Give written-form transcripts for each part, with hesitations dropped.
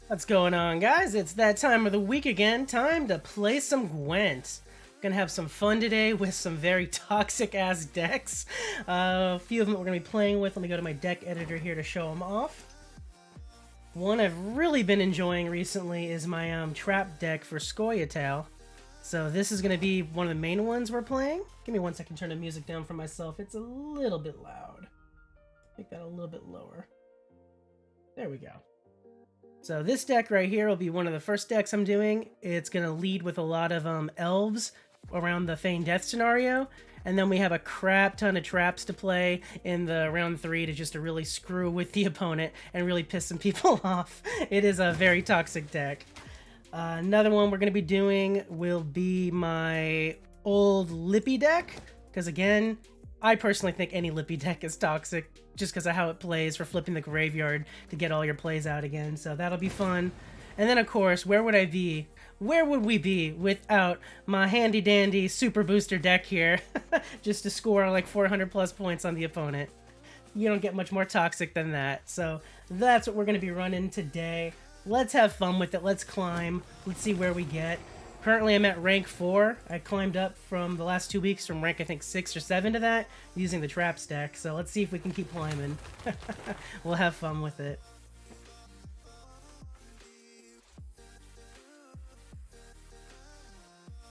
What's going on, guys? It's that time of the week again. Time to play some Gwent. Gonna have some fun today with some very toxic ass decks. A few of them that we're gonna be playing with. Let me go to my deck editor here to show them off. One I've really been enjoying recently is my trap deck for Scoia'tael. So this is gonna be one of the main ones we're playing. Give me one second, turn the music down for myself. It's a little bit loud. Make that a little bit lower. There we go. So this deck right here will be one of the first decks I'm doing. It's going to lead with a lot of elves around the Feigned Death scenario. And then we have a crap ton of traps to play in the round 3 to really screw with the opponent and really piss some people off. It is a very toxic deck. Another one we're going to be doing will be my old Lippy deck. Because again, I personally think any Lippy deck is toxic just because of how it plays for flipping the graveyard to get all your plays out again. So that'll be fun. And then, of course, where would I be? Where would we be without my handy-dandy super booster deck here just to score like 400 plus points on the opponent? You don't get much more toxic than that. So that's what we're going to be running today. Let's have fun with it. Let's climb. Let's see where we get. Currently, I'm at rank 4. I climbed up from the last 2 weeks from rank, I think, 6 or 7 to that, using the traps deck. So let's see if we can keep climbing. We'll have fun with it.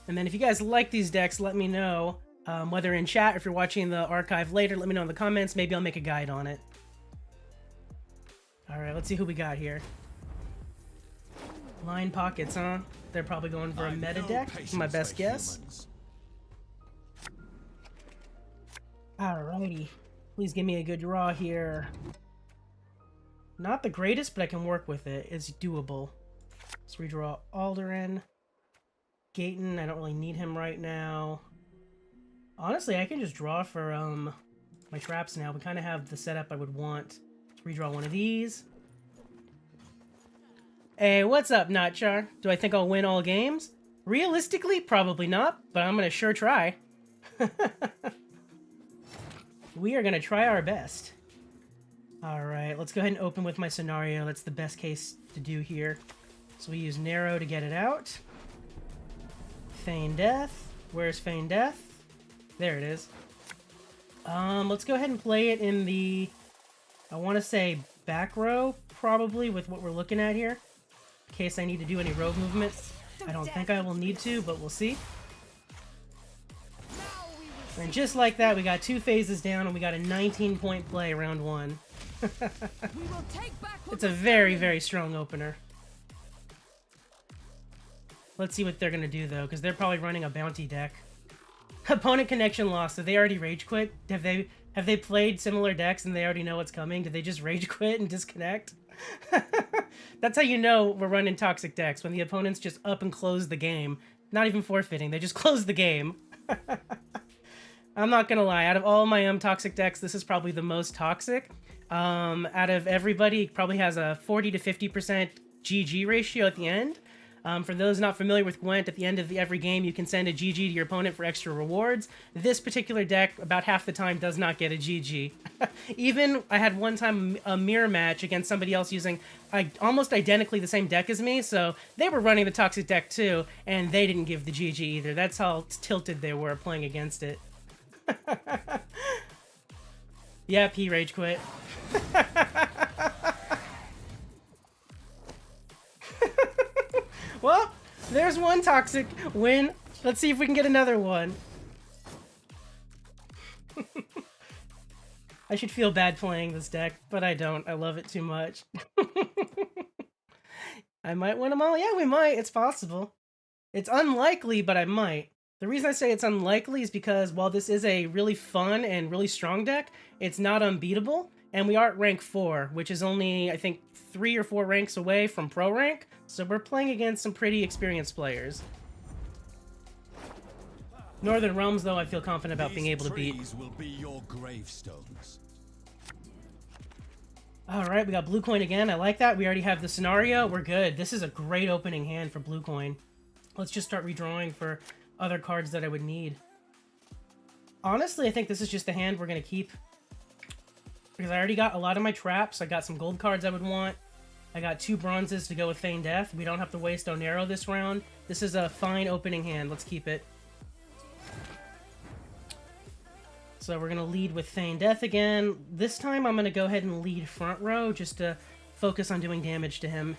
And then if you guys like these decks, let me know. Whether in chat or if you're watching the archive later, let me know in the comments. Maybe I'll make a guide on it. Alright, let's see who we got here. Line Pockets, huh? They're probably going for a meta deck, my best guess. Alrighty. Please give me a good draw here. Not the greatest, but I can work with it. It's doable. Let's redraw Alderan. Gayton, I don't really need him right now. Honestly, I can just draw for my traps now. We kind of have the setup I would want. Let's redraw one of these. Hey, what's up, Notchar? Do I think I'll win all games? Realistically, probably not, but I'm gonna sure try. We are gonna try our best. Alright, let's go ahead and open with my scenario. That's the best case to do here. So we use Narrow to get it out. Feigned Death. Where's Feigned Death? There it is. Let's go ahead and play it in the, I want to say, back row, probably, with what we're looking at here. In case I need to do any rogue movements. I don't think I will need to, but we'll see. And just like that, we got 2 phases down, and we got a 19-point play round 1. It's a very, very strong opener. Let's see what they're going to do, though, because they're probably running a bounty deck. Opponent connection lost. Did they already rage quit? Have they played similar decks and they already know what's coming? Did they just rage quit and disconnect? That's how you know we're running toxic decks, when the opponents just up and close the game. Not even forfeiting, they just close the game. I'm not gonna lie, out of all my toxic decks, this is probably the most toxic. Out of everybody, it probably has a 40 to 50% GG ratio at the end. For those not familiar with Gwent, at the end of every game, you can send a GG to your opponent for extra rewards. This particular deck, about half the time, does not get a GG. Even, I had one time a mirror match against somebody else using almost identically the same deck as me, so they were running the toxic deck too, and they didn't give the GG either. That's how tilted they were playing against it. Yep, he rage quit. Well, there's one toxic win. Let's see if we can get another one. I should feel bad playing this deck, but I don't. I love it too much. I might win them all. Yeah, we might. It's possible. It's unlikely, but I might. The reason I say it's unlikely is because while this is a really fun and really strong deck, it's not unbeatable. And we are at rank 4, which is only, I think, 3 or 4 ranks away from pro rank. So we're playing against some pretty experienced players. Northern Realms, though, I feel confident about being able to beat. Will be your gravestones. Alright, we got blue coin again. I like that. We already have the scenario. We're good. This is a great opening hand for blue coin. Let's just start redrawing for other cards that I would need. Honestly, I think this is just the hand we're going to keep. Because I already got a lot of my traps. I got some gold cards I would want. I got 2 bronzes to go with Feign Death. We don't have to waste Onero this round. This is a fine opening hand. Let's keep it. So we're going to lead with Feign Death again. This time I'm going to go ahead and lead front row just to focus on doing damage to him.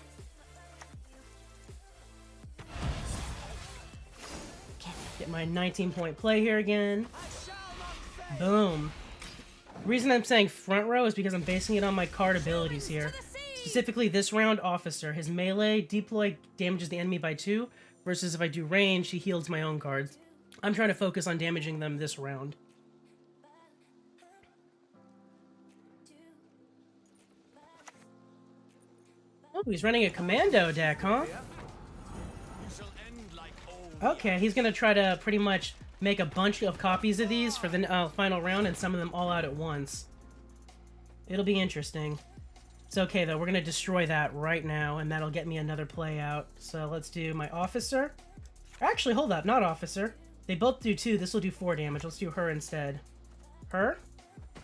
Get my 19-point play here again. Boom. The reason I'm saying front row is because I'm basing it on my card abilities here. Specifically this round, Officer. His melee deploy damages the enemy by 2, versus if I do range, he heals my own cards. I'm trying to focus on damaging them this round. Oh, he's running a commando deck, huh? Okay, he's gonna try to pretty much make a bunch of copies of these for the final round and some of them all out at once. It'll be interesting. It's okay, though. We're gonna destroy that right now, and that'll get me another play out. So let's do my Officer. Actually, hold up. Not Officer. They both do 2. This will do 4 damage. Let's do her instead. Her?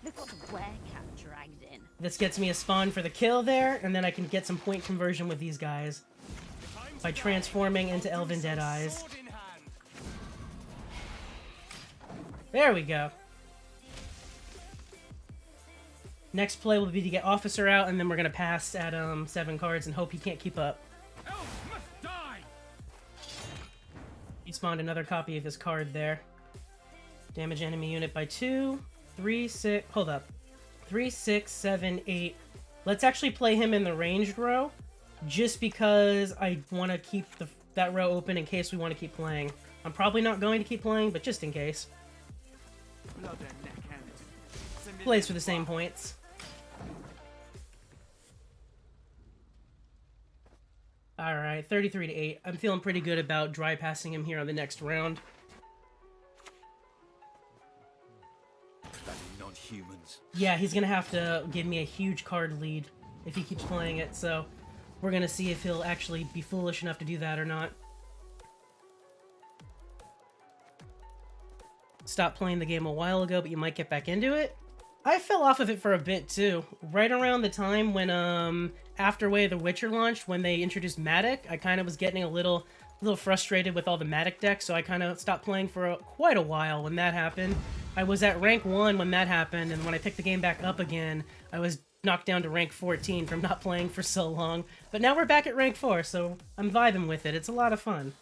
Look what Werecat dragged in. This gets me a spawn for the kill there, and then I can get some point conversion with these guys by transforming into Elven Deadeyes. There we go. Next play will be to get Officer out, and then we're gonna pass at 7 cards and hope he can't keep up. He spawned another copy of his card there. Damage enemy unit by 2, 3, 6. Hold up. 3, 6, 7, 8. Let's actually play him in the ranged row, just because I want to keep that row open in case we want to keep playing. I'm probably not going to keep playing, but just in case. Plays for the same points. Alright, 33 to 8. I'm feeling pretty good about dry passing him here on the next round. Non-humans. Yeah, he's gonna have to give me a huge card lead if he keeps playing it, so we're gonna see if he'll actually be foolish enough to do that or not. Stopped playing the game a while ago, but you might get back into it. I fell off of it for a bit too. Right around the time when after Way of the Witcher launched, when they introduced Matic, I kind of was getting a little frustrated with all the Matic decks, so I kind of stopped playing for quite a while when that happened. I was at rank 1 when that happened, and when I picked the game back up again, I was knocked down to rank 14 from not playing for so long. But now we're back at rank 4, so I'm vibing with it. It's a lot of fun.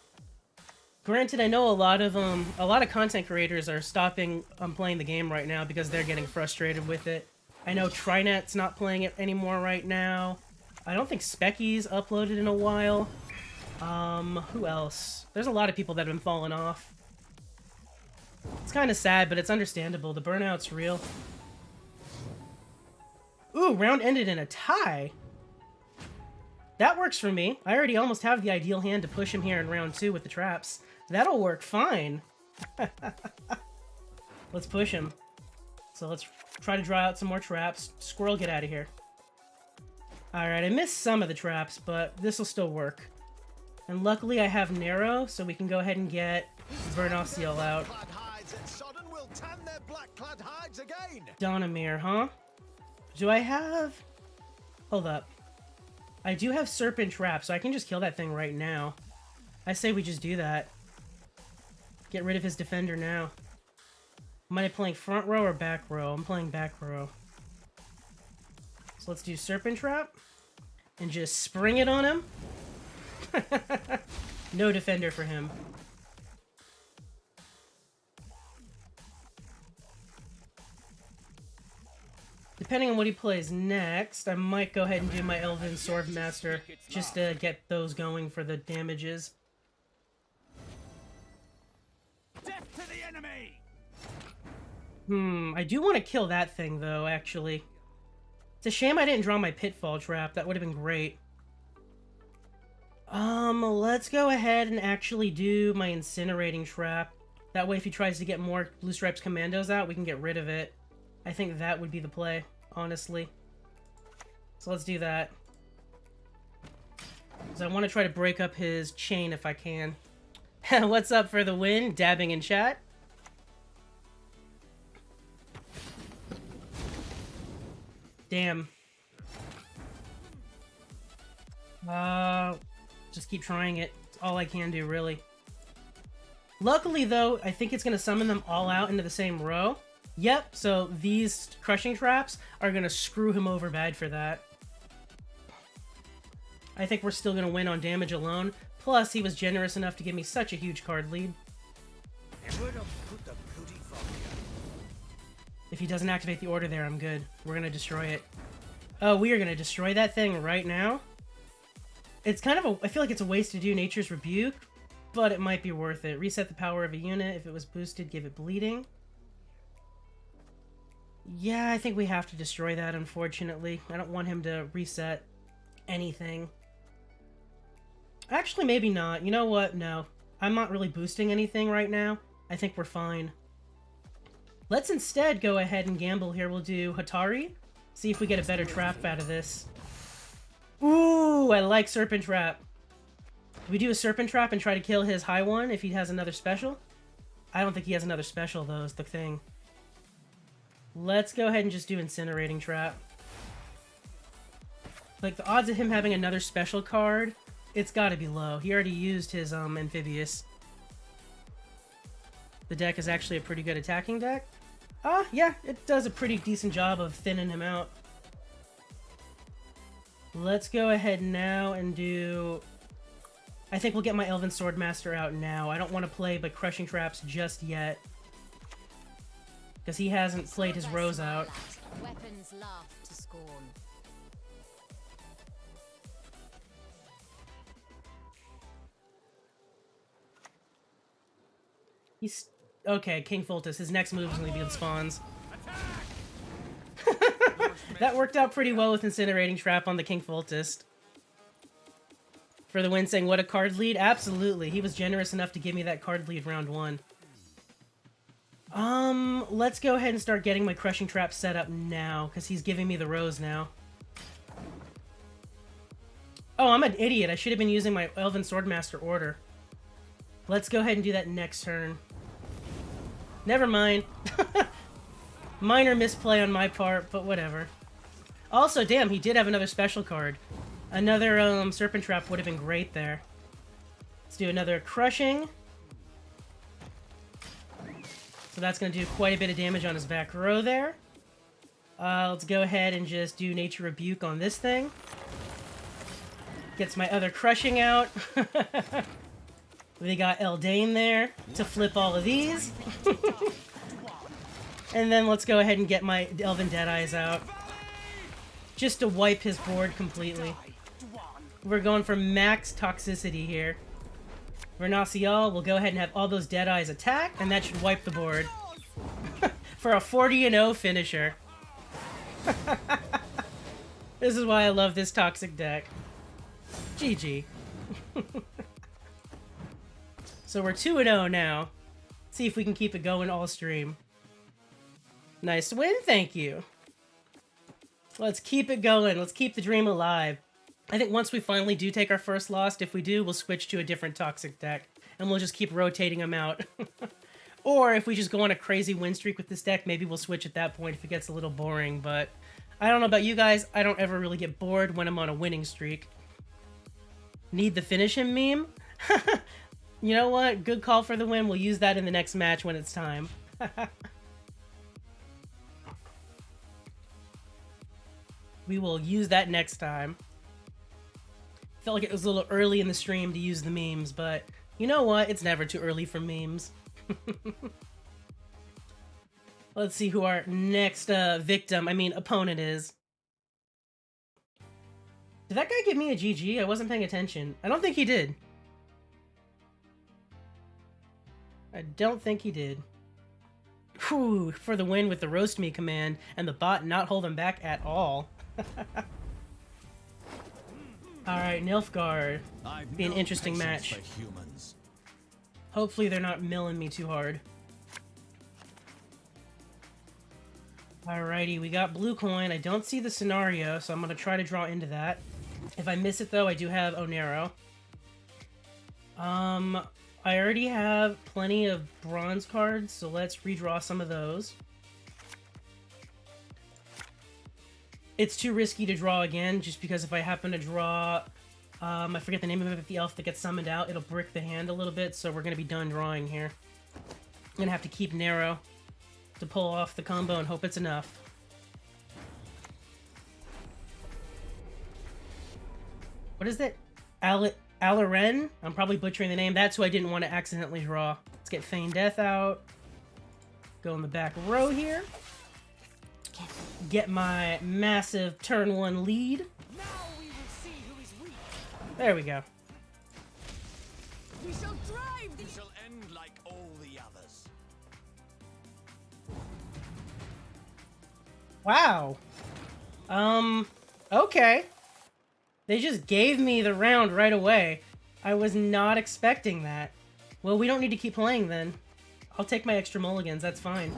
Granted, I know a lot of content creators are stopping playing the game right now because they're getting frustrated with it. I know Trinet's not playing it anymore right now. I don't think Specky's uploaded in a while. Who else? There's a lot of people that have been falling off. It's kind of sad, but it's understandable. The burnout's real. Ooh, round ended in a tie. That works for me. I already almost have the ideal hand to push him here in round 2 with the traps. That'll work fine. Let's push him. So let's try to draw out some more traps. Squirrel, get out of here. Alright, I missed some of the traps, but this will still work. And luckily I have Narrow, so we can go ahead and get Vernosiel out. Donamir, huh? Do I have... Hold up. I do have Serpent Trap, so I can just kill that thing right now. I say we just do that. Get rid of his defender now. Am I playing front row or back row? I'm playing back row. So let's do Serpent Trap. And just spring it on him. No defender for him. Depending on what he plays next, I might go ahead and do my Elven Swordmaster just to get those going for the damages. Death to the enemy! I do want to kill that thing, though, actually. It's a shame I didn't draw my pitfall trap. That would have been great. Let's go ahead and actually do my incinerating trap. That way if he tries to get more Blue Stripes Commandos out, we can get rid of it. I think that would be the play, honestly. So let's do that. Because I want to try to break up his chain if I can. What's up for the win? Dabbing in chat. Damn. Just keep trying it. It's all I can do, really. Luckily, though, I think it's going to summon them all out into the same row. Yep, so these crushing traps are going to screw him over bad for that. I think we're still going to win on damage alone. Plus, he was generous enough to give me such a huge card lead. If he doesn't activate the order there, I'm good. We're going to destroy it. Oh, we are going to destroy that thing right now? It's kind of a... I feel like it's a waste to do Nature's Rebuke, but it might be worth it. Reset the power of a unit. If it was boosted, give it bleeding. Yeah, I think we have to destroy that, unfortunately. I don't want him to reset anything. Actually, maybe not. You know what? No. I'm not really boosting anything right now. I think we're fine. Let's instead go ahead and gamble here. We'll do Hatari. See if we get a better trap out of this. Ooh, I like Serpent Trap. Do we do a Serpent Trap and try to kill his high one if he has another special? I don't think he has another special, though, is the thing. Let's go ahead and just do Incinerating Trap. Like, the odds of him having another special card, it's gotta be low. He already used his, Amphibious. The deck is actually a pretty good attacking deck. Yeah, it does a pretty decent job of thinning him out. Let's go ahead now and do... I think we'll get my Elven Swordmaster out now. I don't want to play by Crushing Traps just yet. Because he hasn't played his Rose out. Weapons laugh to scorn. He's... Okay, King Foltest. His next move is going to be the spawns. That worked out pretty well with Incinerating Trap on the King Foltest. For the win, saying, what a card lead? Absolutely. He was generous enough to give me that card lead round one. Let's go ahead and start getting my Crushing Trap set up now, because he's giving me the Rose now. Oh, I'm an idiot. I should have been using my Elven Swordmaster order. Let's go ahead and do that next turn. Never mind. Minor misplay on my part, but whatever. Also, damn, he did have another special card. Another Serpent Trap would have been great there. Let's do another Crushing. So that's going to do quite a bit of damage on his back row there. Let's go ahead and just do Nature Rebuke on this thing. Gets my other Crushing out. We got Eldain there to flip all of these. And then let's go ahead and get my Elven Deadeyes out. Just to wipe his board completely. We're going for max toxicity here. Vernasial will go ahead and have all those Deadeyes attack, and that should wipe the board. For a 40-0 finisher. This is why I love this toxic deck. GG. So we're 2-0 now. See if we can keep it going all stream. Nice win, thank you. Let's keep it going. Let's keep the dream alive. I think once we finally do take our first loss, if we do, we'll switch to a different toxic deck. And we'll just keep rotating them out. Or if we just go on a crazy win streak with this deck, maybe we'll switch at that point if it gets a little boring. But I don't know about you guys. I don't ever really get bored when I'm on a winning streak. Need the finish him meme? You know what? Good call for the win. We'll use that in the next match when it's time. We will use that next time. Felt like it was a little early in the stream to use the memes, but you know what? It's never too early for memes. Let's see who our next opponent is. Did that guy give me a GG? I wasn't paying attention. I don't think he did. I don't think he did. Whew, for the win with the Roast Me command and the bot not holding back at all. Alright, Nilfgaard. I've Be an no interesting patience match. for humans. Hopefully they're not milling me too hard. Alrighty, we got blue coin. I don't see the scenario, so I'm going to try to draw into that. If I miss it, though, I do have Onero. I already have plenty of bronze cards, so let's redraw some of those. It's too risky to draw again, just because if I happen to draw... I forget the name of it, the elf that gets summoned out, it'll brick the hand a little bit, so we're going to be done drawing here. I'm going to have to keep narrow to pull off the combo and hope it's enough. What is that? Alaren? I'm probably butchering the name. That's who I didn't want to accidentally draw. Let's get Feign Death out. Go in the back row here. Get my massive turn 1 lead. Now we will see who is weak. There we go. We shall drive the You shall end like all the others. Wow. Okay. They just gave me the round right away. I was not expecting that. Well, we don't need to keep playing then. I'll take my extra mulligans, that's fine.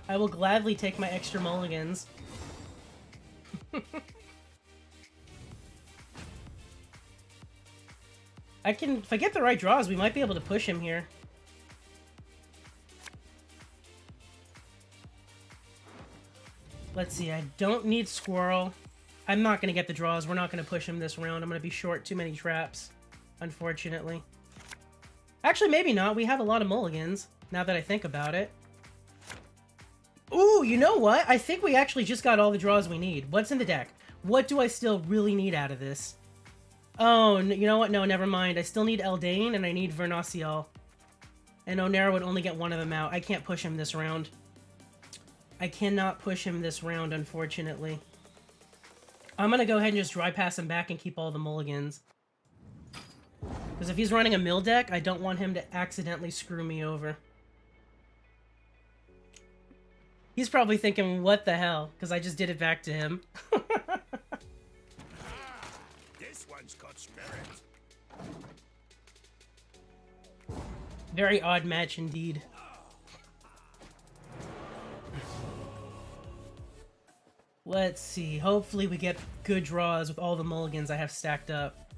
I will gladly take my extra mulligans. If I get the right draws, we might be able to push him here. Let's see, I don't need Squirrel. I'm not going to get the draws. We're not going to push him this round. I'm going to be short too many traps, unfortunately. Actually, maybe not. We have a lot of mulligans, now that I think about it. Ooh, you know what? I think we actually just got all the draws we need. What's in the deck? What do I still really need out of this? Oh, you know what? No, never mind. I still need Eldain, and I need Scoia'tael. And Onero would only get one of them out. I can't push him this round. I cannot push him this round, unfortunately. I'm going to go ahead and just dry pass him back and keep all the mulligans. Because if he's running a mill deck, I don't want him to accidentally screw me over. He's probably thinking, what the hell? Because I just did it back to him. This one's got spirit. Very odd match indeed. Let's see. Hopefully we get good draws with all the mulligans I have stacked up.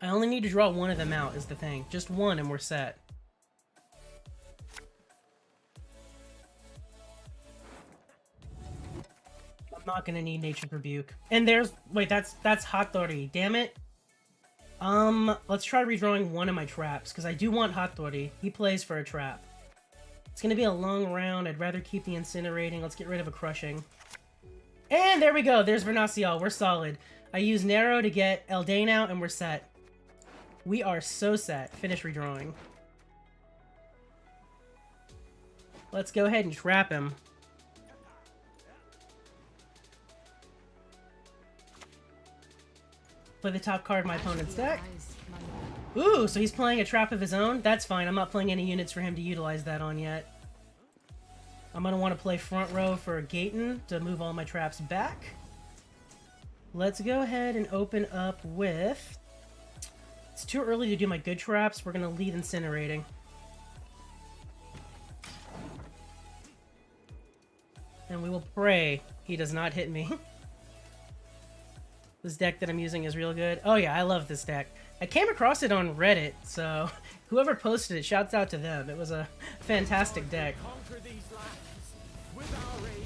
I only need to draw one of them out is the thing. Just one and we're set. I'm not gonna need Nature's Rebuke. And there's... Wait, that's Hattori. Damn it. Let's try redrawing one of my traps, because I do want Hattori. He plays for a trap. It's gonna be a long round. I'd rather keep the Incinerating. Let's get rid of a Crushing. And there we go. There's Scoia'tael. We're solid. I use Narrow to get Eldain out, and we're set. We are so set. Finish redrawing. Let's go ahead and trap him. Play the top card of my opponent's deck. Ooh, so he's playing a trap of his own? That's fine. I'm not playing any units for him to utilize that on yet. I'm going to want to play front row for Gaten to move all my traps back. Let's go ahead and open up with... It's too early to do my good traps. We're going to lead Incinerating. And we will pray he does not hit me. This deck that I'm using is real good. Oh yeah, I love this deck. I came across it on Reddit, so whoever posted it, shouts out to them. It was a fantastic deck.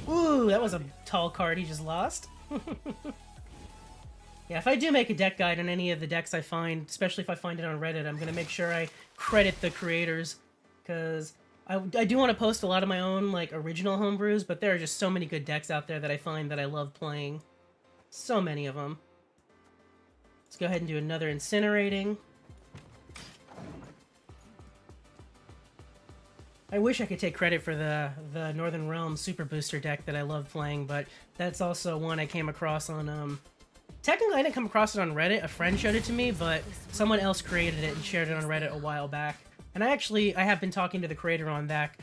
Ooh, that was a tall card he just lost. Yeah, if I do make a deck guide on any of the decks I find, especially if I find it on Reddit, I'm going to make sure I credit the creators, because I do want to post a lot of my own like original homebrews, but there are just so many good decks out there that I find that I love playing. So many of them. Let's go ahead and do another Incinerating. I wish I could take credit for the Northern Realms Super Booster deck that I love playing, but that's also one I came across on, technically I didn't come across it on Reddit, a friend showed it to me, but someone else created it and shared it on Reddit a while back. And I have been talking to the creator on that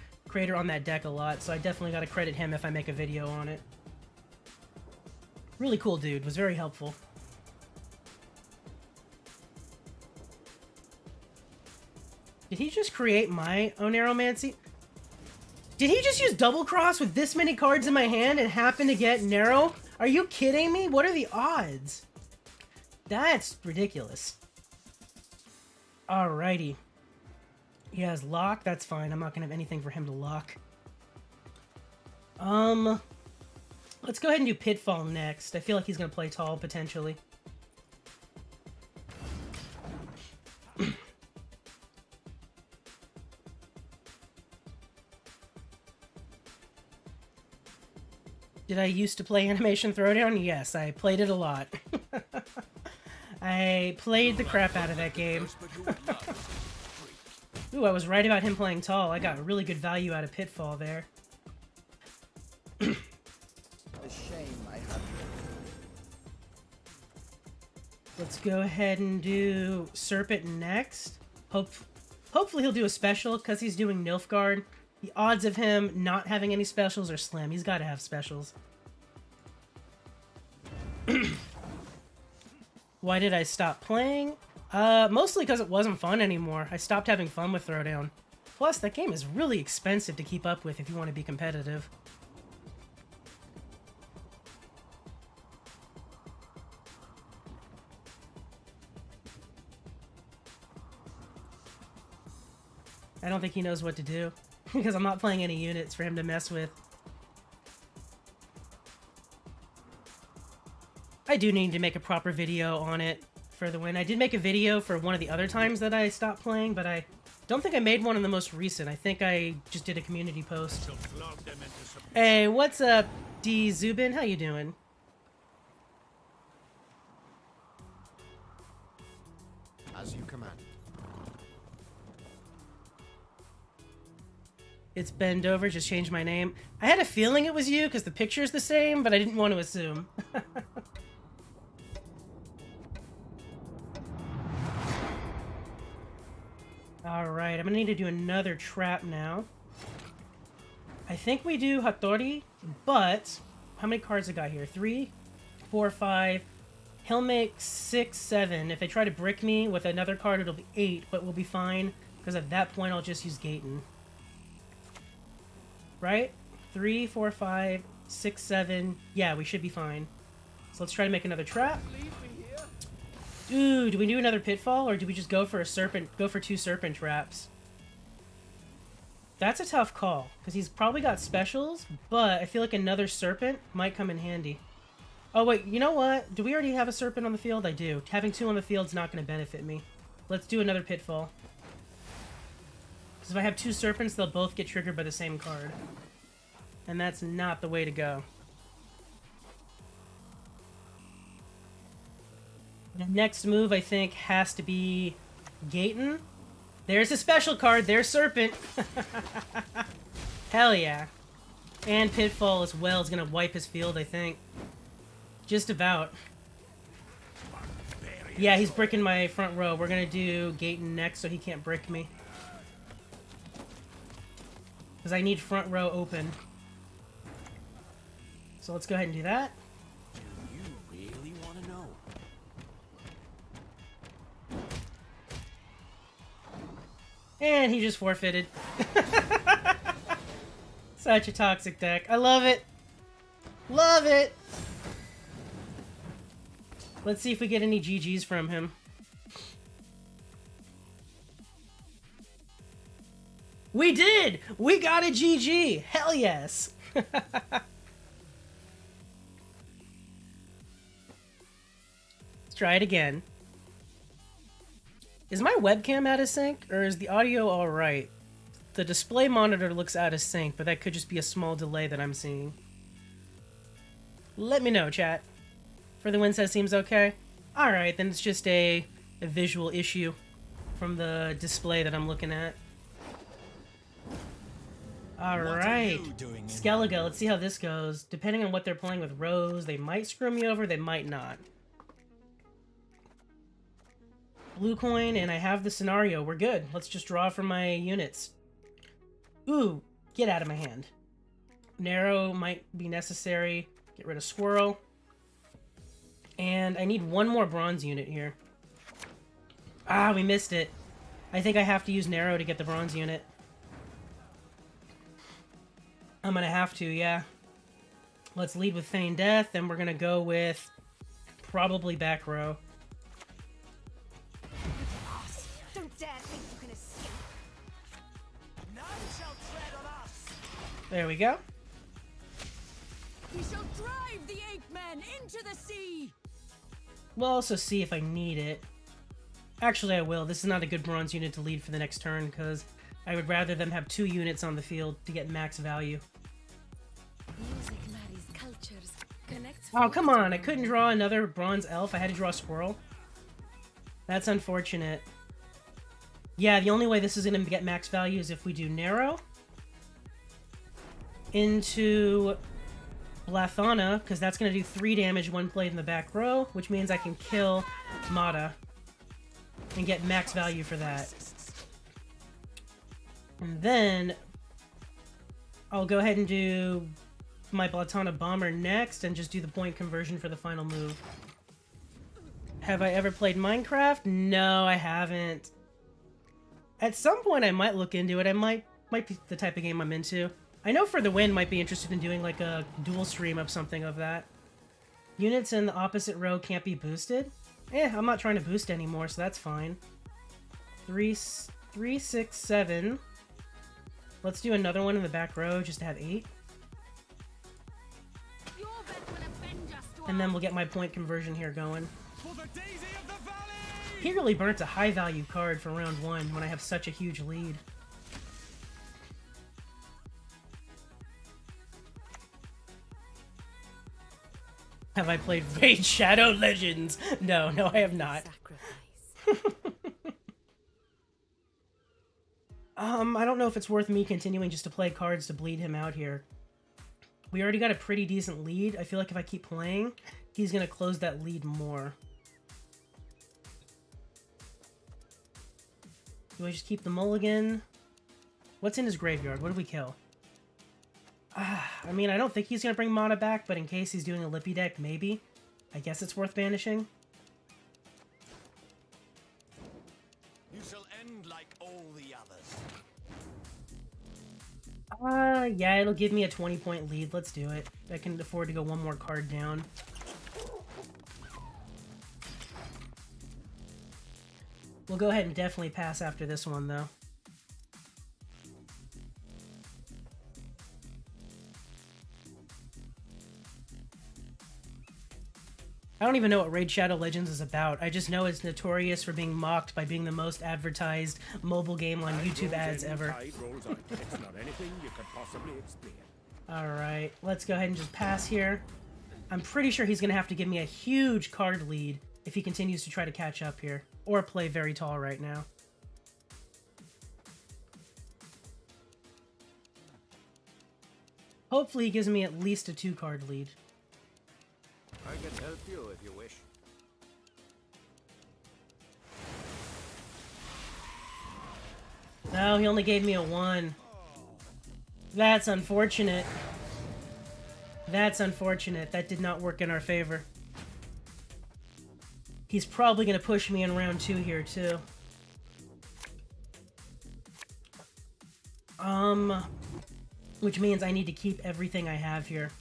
deck a lot, so I definitely gotta credit him if I make a video on it. Really cool dude. Was very helpful. Did he just create my Oneromancy? Did he just use double cross with this many cards in my hand and happen to get Nero? Are you kidding me? What are the odds? That's ridiculous. Alrighty. He has lock. That's fine. I'm not gonna have anything for him to lock. Let's go ahead and do Pitfall next. I feel like he's gonna play tall potentially. Did I used to play Animation Throwdown? Yes, I played it a lot. I played the crap out of that game. Ooh, I was right about him playing tall. I got a really good value out of Pitfall there. A shame I have. Let's go ahead and do Serpent next. Hopefully he'll do a special because he's doing Nilfgaard. The odds of him not having any specials are slim. He's got to have specials. Why did I stop playing? Mostly because it wasn't fun anymore. I stopped having fun with Throwdown. Plus, that game is really expensive to keep up with if you want to be competitive. I don't think he knows what to do. Because I'm not playing any units for him to mess with. I do need to make a proper video on it for the win. I did make a video for one of the other times that I stopped playing, but I don't think I made one in the most recent. I think I just did a community post. Hey, what's up, D Zubin? How you doing? As you command. It's Bend Over, just changed my name. I had a feeling it was you because the picture's the same, but I didn't want to assume. Alright, I'm gonna need to do another trap now. I think we do Hattori, but how many cards I got here? 3, 4, 5. He'll make 6, 7. If they try to brick me with another card, it'll be 8, but we'll be fine because at that point I'll just use Gaten. Right? 3, 4, 5, 6, 7. Yeah, we should be fine. So let's try to make another trap. Ooh, do we do another Pitfall, or do we just go for a serpent? Go for 2 serpent traps? That's a tough call, because he's probably got specials, but I feel like another serpent might come in handy. Oh wait, you know what? Do we already have a serpent on the field? I do. Having 2 on the field's not going to benefit me. Let's do another Pitfall. Because if I have 2 serpents, they'll both get triggered by the same card. And that's not the way to go. The next move, I think, has to be Gaten. There's a special card. There's Serpent. Hell yeah. And Pitfall as well is going to wipe his field, I think. Just about. Yeah, he's bricking my front row. We're going to do Gaten next so he can't brick me. Because I need front row open. So let's go ahead and do that. Do you really want to know? And he just forfeited. Such a toxic deck. I love it. Love it. Let's see if we get any GGs from him. We did! We got a GG! Hell yes! Let's try it again. Is my webcam out of sync, or is the audio alright? The display monitor looks out of sync, but that could just be a small delay that I'm seeing. Let me know, chat. For the win says seems okay? Alright, then it's just a visual issue from the display that I'm looking at. Alright. Skellige, let's see how this goes. Depending on what they're playing with Rose, they might screw me over, they might not. Blue coin, and I have the scenario. We're good. Let's just draw from my units. Ooh, get out of my hand. Narrow might be necessary. Get rid of Squirrel. And I need one more bronze unit here. Ah, we missed it. I think I have to use Narrow to get the bronze unit. I'm gonna have to, yeah. Let's lead with Feign Death, and we're gonna go with probably back row. Don't dare think you can escape. None shall tread on us. There we go. We shall drive the ape men into the sea. We'll also see if I need it. Actually, I will. This is not a good bronze unit to lead for the next turn, because I would rather them have 2 units on the field to get max value. Music marries cultures. Connects. Oh, come on. I couldn't draw another bronze elf. I had to draw a squirrel. That's unfortunate. Yeah, the only way this is going to get max value is if we do Narrow into Blathana, because that's going to do 3 damage when played in the back row, which means I can kill Mata and get max value for that. And then I'll go ahead and do my Blathana Bomber next and just do the point conversion for the final move. Have I ever played Minecraft? No, I haven't. At some point I might look into it. I might be the type of game I'm into. I know For the Win might be interested in doing like a dual stream of something of that. Units in the opposite row can't be boosted? I'm not trying to boost anymore, so that's fine. 3, 6, 7. Let's do another one in the back row just to have 8. Your bed will avenge us to And then we'll get my point conversion here going. For the daisy of the valley. He really burnt a high value card for round 1 when I have such a huge lead. Have I played Raid Shadow Legends? No, I have not. sacrifice. I don't know if it's worth me continuing just to play cards to bleed him out here. We already got a pretty decent lead. I feel like if I keep playing, he's gonna close that lead more. Do I just keep the mulligan? What's in his graveyard? What did we kill? I mean, I don't think he's gonna bring Mana back, but in case he's doing a Lippy deck, maybe. I guess it's worth banishing. You shall end like all the others. Yeah, it'll give me a 20-point lead. Let's do it. I can afford to go one more card down. We'll go ahead and definitely pass after this one, though. I don't even know what Raid Shadow Legends is about. I just know it's notorious for being mocked by being the most advertised mobile game on YouTube ads ever. It's not anything you could possibly explain. Alright, let's go ahead and just pass here. I'm pretty sure he's going to have to give me a huge card lead if he continues to try to catch up here. Or play very tall right now. Hopefully he gives me at least a 2-card lead. I can help you if you wish. No, he only gave me a 1. That's unfortunate. That's unfortunate. That did not work in our favor. He's probably going to push me in round 2 here, too. Which means I need to keep everything I have here.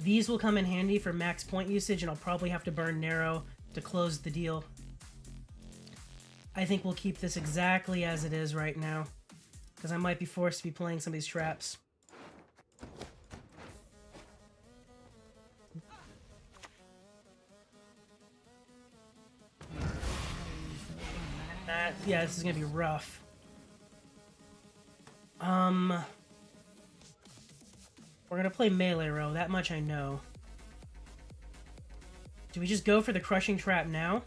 These will come in handy for max point usage, and I'll probably have to burn Narrow to close the deal. I think we'll keep this exactly as it is right now, because I might be forced to be playing some of these traps. Yeah, this is gonna be rough. We're gonna play melee row, that much I know. Do we just go for the crushing trap now?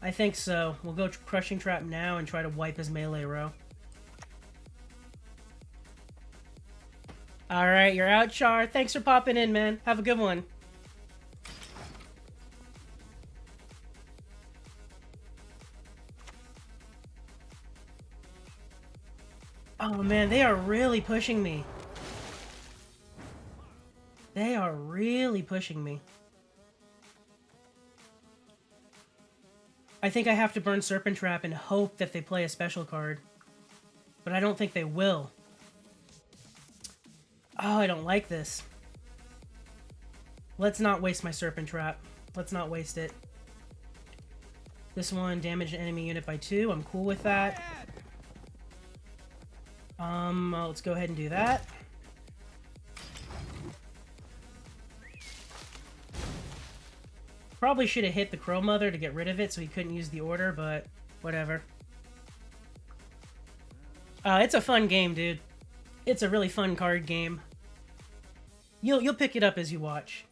I think so. We'll go crushing trap now and try to wipe his melee row. Alright, you're out, Char. Thanks for popping in, man. Have a good one. Oh man, they are really pushing me. They are really pushing me. I think I have to burn Serpent Trap and hope that they play a special card. But I don't think they will. Oh, I don't like this. Let's not waste my Serpent Trap. Let's not waste it. This one, damage an enemy unit by 2. I'm cool with that. Let's go ahead and do that. Probably should have hit the Crow Mother to get rid of it so he couldn't use the order, but whatever. It's a fun game, dude. It's a really fun card game. You'll pick it up as you watch.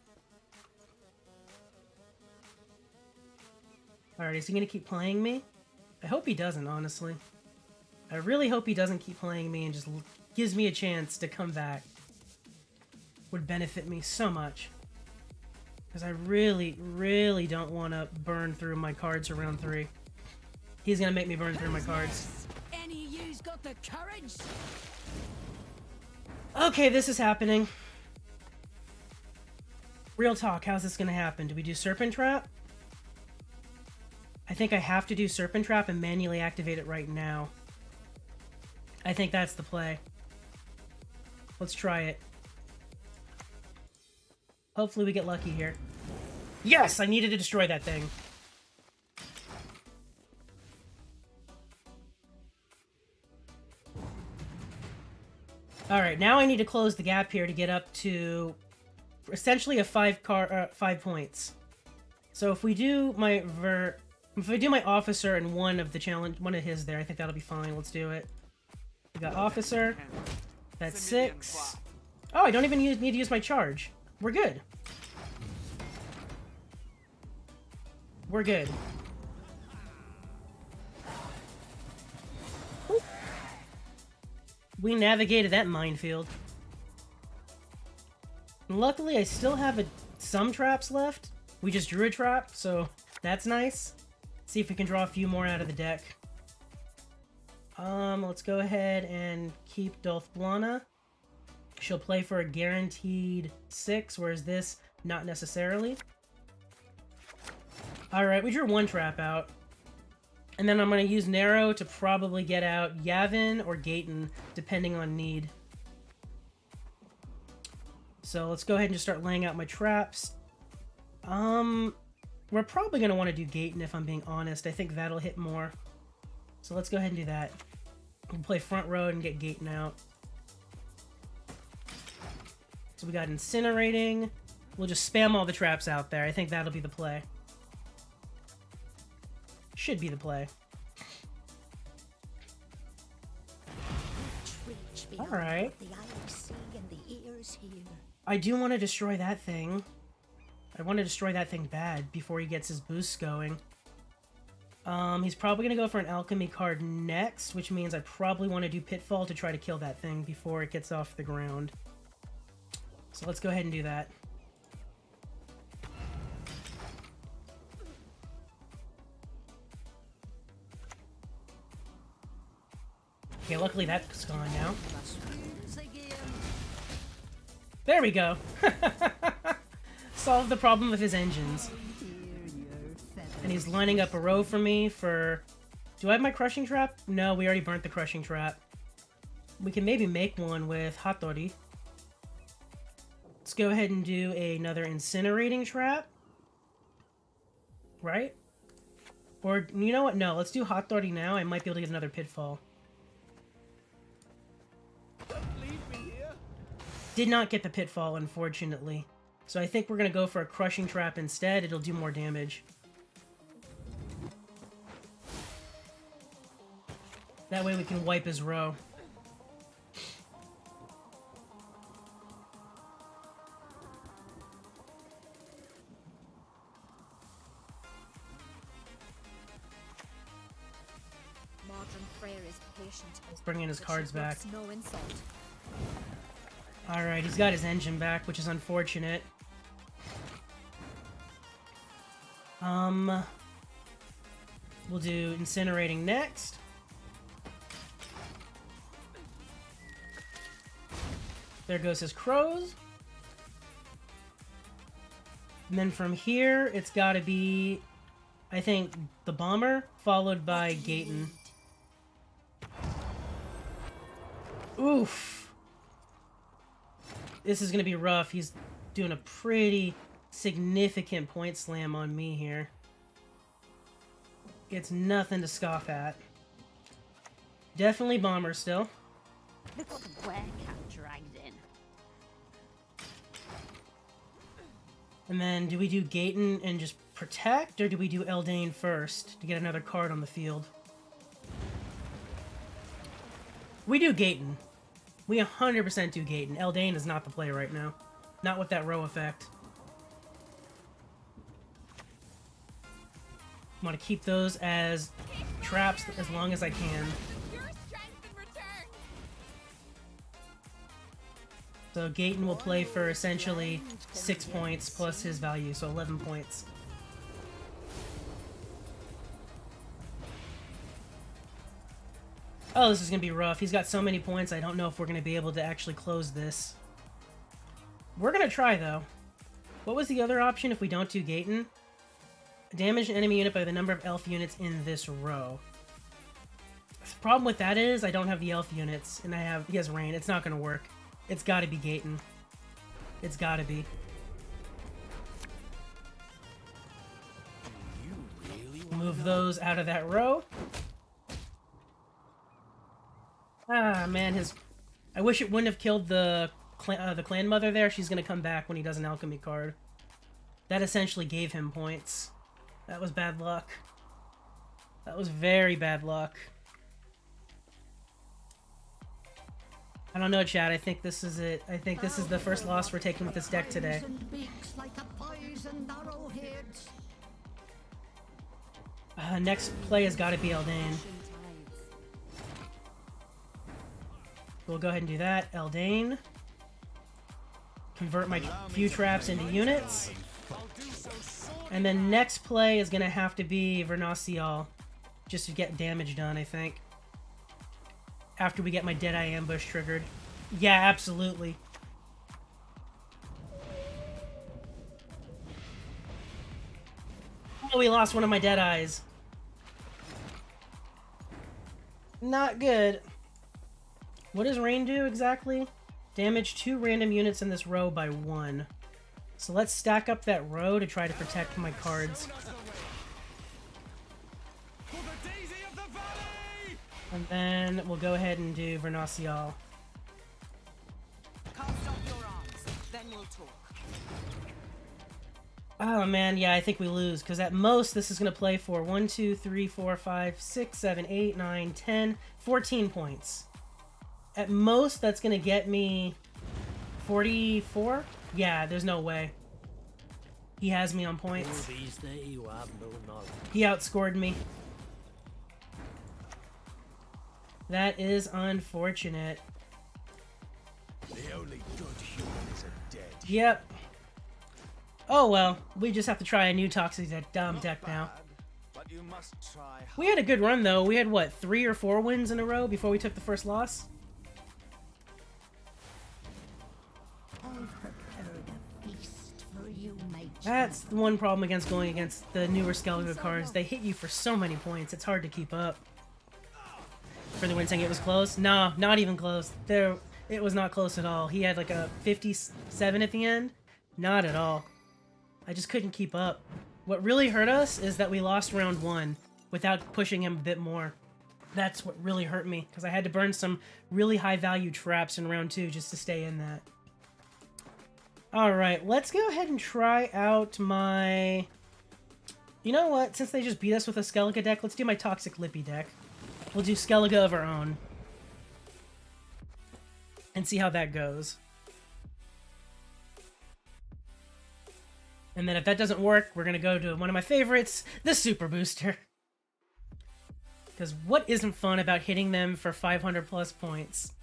Alright, is he gonna keep playing me? I hope he doesn't, honestly. I really hope he doesn't keep playing me and just gives me a chance to come back. Would benefit me so much. Because I really, really don't want to burn through my cards for round 3. He's gonna make me burn through my cards. Any of you's got the courage? Okay, this is happening. Real talk, how's this gonna happen? Do we do Serpent Trap? I think I have to do Serpent Trap and manually activate it right now. I think that's the play. Let's try it. Hopefully we get lucky here. Yes! I needed to destroy that thing. Alright, now I need to close the gap here to get up to essentially a 5 points. So if we do my officer and one of his there, I think that'll be fine. Let's do it. We got officer. That's 6. Oh, I don't even need to use my charge. We're good. We're good. Whew. We navigated that minefield. Luckily, I still have some traps left. We just drew a trap, so that's nice. See if we can draw a few more out of the deck. Let's go ahead and keep Nilfgaard. She'll play for a guaranteed 6, whereas this, not necessarily. Alright, we drew 1 trap out. And then I'm going to use Narrow to probably get out Yavin or Gaten, depending on need. So let's go ahead and just start laying out my traps. We're probably going to want to do Gaten if I'm being honest. I think that'll hit more. So let's go ahead and do that. We'll play front row and get Gaten out. So we got Incinerating. We'll just spam all the traps out there. I think that'll be the play. Should be the play. Alright. I do want to destroy that thing. I want to destroy that thing bad before he gets his boosts going. He's probably going to go for an alchemy card next, which means I probably want to do Pitfall to try to kill that thing before it gets off the ground. So let's go ahead and do that. Okay, luckily that's gone now. There we go! Solved the problem with his engines. And he's lining up a row for me for... Do I have my Crushing Trap? No, we already burnt the Crushing Trap. We can maybe make one with Hattori. Let's go ahead and do another Incinerating Trap. Right? Or, you know what? No, let's do Hattori now. I might be able to get another Pitfall. Did not get the Pitfall, unfortunately. So I think we're going to go for a Crushing Trap instead. It'll do more damage. That way we can wipe his row. Let's bring in his cards back. Alright, he's got his engine back, which is unfortunate. We'll do Incinerating next. There goes his crows. And then from here, it's got to be, I think, the Bomber, followed by Gayton. Oof. This is going to be rough. He's doing a pretty significant point slam on me here. It's nothing to scoff at. Definitely Bomber still. Look what the werecat dragged in. And then do we do Gayton and just protect, or do we do Eldain first to get another card on the field? We do Gayton. We 100% do Gayton. Eldain is not the play right now. Not with that row effect. I want to keep those as traps as long as I can. So Gayton will play for essentially 6 points plus his value, so 11 points. Oh, this is going to be rough. He's got so many points, I don't know if we're going to be able to actually close this. We're going to try, though. What was the other option if we don't do Gayton? Damage an enemy unit by the number of elf units in this row. The problem with that is I don't have the elf units, and he has rain. It's not going to work. It's got to be Gayton. It's got to be. Move those out of that row. Ah, man, I wish it wouldn't have killed the clan mother there. She's gonna come back when he does an alchemy card. That essentially gave him points. That was bad luck. That was very bad luck. I don't know, Chad. I think this is it. I think this is the first loss we're taking with this deck today. Next play has got to be Eldain. We'll go ahead and do that. Eldain. Convert my few traps into units. And then next play is going to have to be Scoia'tael. Just to get damage done, I think. After we get my Deadeye Ambush triggered. Yeah, absolutely. Oh, we lost one of my Deadeyes. Not good. What does rain do exactly? Damage 2 random units in this row by 1. So let's stack up that row to try to protect my cards. And then we'll go ahead and do Scoia'tael. Cast off your arms, then we'll talk. Oh man, yeah, I think we lose, because at most this is going to play for 1, 2, 3, 4, 5, 6, 7, 8, 9, 10, 14 points. At most, that's going to get me 44? Yeah, there's no way. He has me on points. He outscored me. That is unfortunate. The only good humans are dead. Yep. Oh well, we just have to try a new toxic deck now. But you must try. We had a good run though. We had what, 3 or 4 wins in a row before we took the first loss? I've prepared a feast for you, mate. That's the one problem against going against the newer Skellige cards. They hit you for so many points, it's hard to keep up. For the win saying it was close? No, not even close. It was not close at all. He had like a 57 at the end. Not at all. I just couldn't keep up. What really hurt us is that we lost round 1 without pushing him a bit more. That's what really hurt me, because I had to burn some really high value traps in round 2 just to stay in that. Alright, let's go ahead and try out my... You know what? Since they just beat us with a Skellige deck, let's do my Toxic Lippy deck. We'll do Skellige of our own. And see how that goes. And then if that doesn't work, we're going to go to one of my favorites, the Super Booster. Because what isn't fun about hitting them for 500 plus points?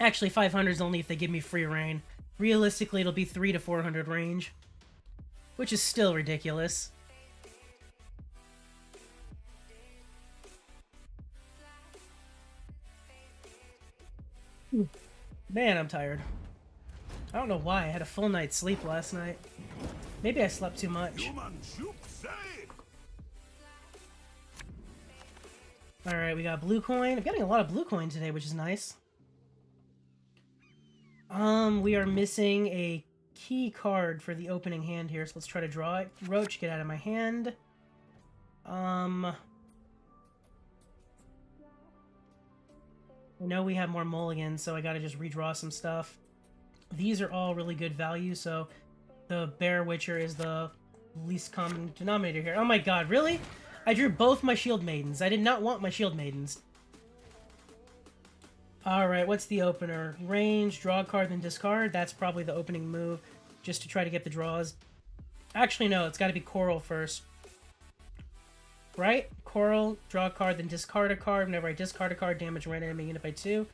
Actually, 500 is only if they give me free reign. Realistically, it'll be 300 to 400 range. Which is still ridiculous. Man, I'm tired. I don't know why. I had a full night's sleep last night. Maybe I slept too much. Alright, we got blue coin. I'm getting a lot of blue coin today, which is nice. We are missing a key card for the opening hand here, so let's try to draw it. Roach, get out of my hand. I know we have more mulligans, so I gotta just redraw some stuff. These are all really good value, so the Bear Witcher is the least common denominator here. Oh my god, really? I drew both my Shield Maidens. I did not want my Shield Maidens. Alright, what's the opener? Range, draw a card, then discard. That's probably the opening move, just to try to get the draws. Actually, no, it's gotta be Coral first. Right? Coral, draw a card, then discard a card. Whenever I discard a card, damage red enemy unit by 2.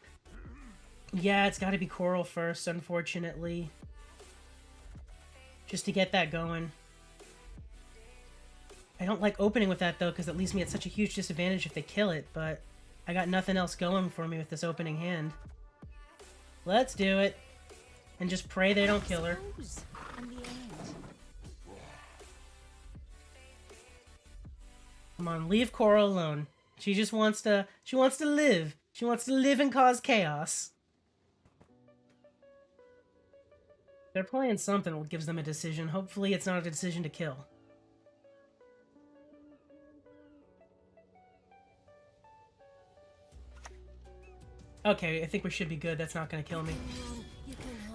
Yeah, it's gotta be Coral first, unfortunately. Just to get that going. I don't like opening with that, though, because it leaves me at such a huge disadvantage if they kill it, but I got nothing else going for me with this opening hand. Let's do it. And just pray they don't kill her. Come on, leave Coral alone. She just wants to... She wants to live. She wants to live and cause chaos. They're playing something that gives them a decision. Hopefully it's not a decision to kill. Okay, I think we should be good. That's not going to kill me.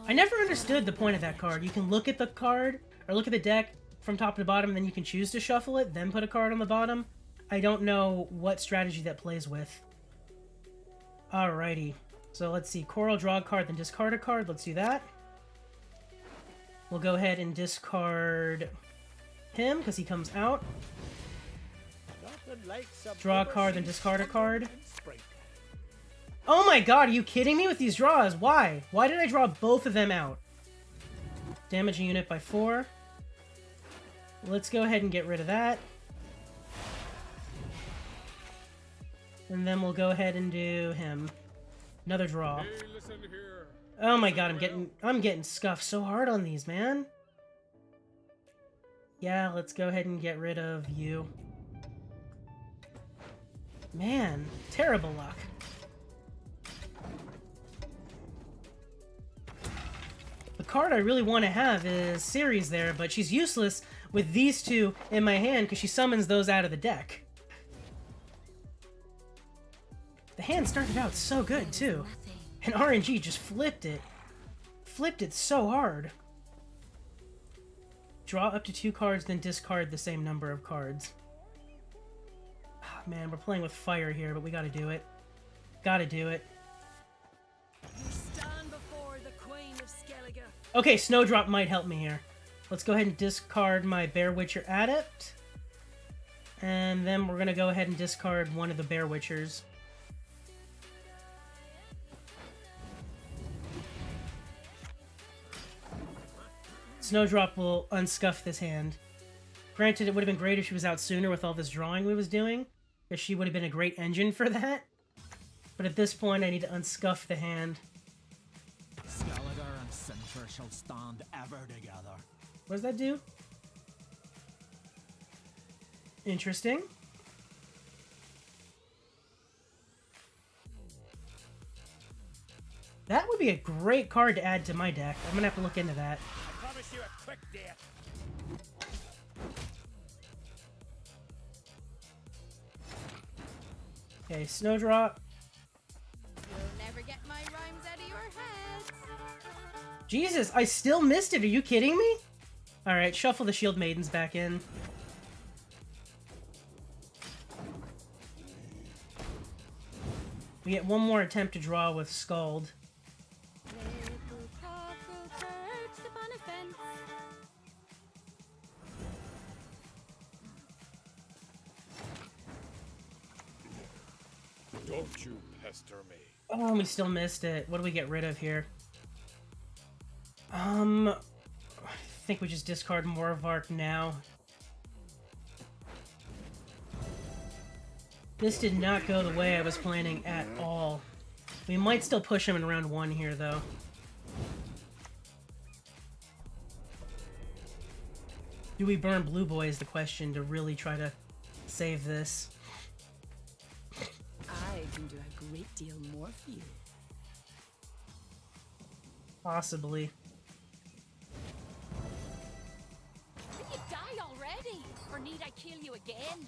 I never understood the point of that card. You can look at the card, or look at the deck from top to bottom, and then you can choose to shuffle it, then put a card on the bottom. I don't know what strategy that plays with. Alrighty. So let's see. Coral, draw a card, then discard a card. Let's do that. We'll go ahead and discard him, because he comes out. Draw a card, then discard a card. Oh my god, are you kidding me with these draws? Why? Why did I draw both of them out? Damage a unit by 4. Let's go ahead and get rid of that. And then we'll go ahead and do him. Another draw. Hey, listen here. Oh my god, I'm getting scuffed so hard on these, man. Yeah, let's go ahead and get rid of you. Man, terrible luck. The card I really want to have is Ceres there, but she's useless with these two in my hand because she summons those out of the deck. The hand started out so good, too. And RNG just flipped it. Flipped it so hard. Draw up to 2 cards, then discard the same number of cards. Oh, man, we're playing with fire here, but we gotta do it. Gotta do it. You stand before the Queen of Skellige. Okay, Snowdrop might help me here. Let's go ahead and discard my Bear Witcher Adept. And then we're gonna go ahead and discard one of the Bear Witchers. Snowdrop will unscuff this hand. Granted, it would have been great if she was out sooner with all this drawing we was doing, because she would have been a great engine for that. But at this point, I need to unscuff the hand. Skellige and Sinfer shall stand ever together. What does that do? Interesting. That would be a great card to add to my deck. I'm gonna have to look into that. I promise you a quick death. Okay, Snowdrop. You'll never get my rhymes out of your head. Jesus, I still missed it. Are you kidding me? Alright, shuffle the Shield Maidens back in. We get one more attempt to draw with Scald. Little cockle perched upon a fence. Don't you pester me. Oh, we still missed it. What do we get rid of here? I think we just discard Morvark now. This did not go the way I was planning at all. We might still push him in round 1 here, though. Do we burn Blue Boy is the question to really try to save this. I can do a great deal more for you. Possibly. Will you die already? Or need I kill you again?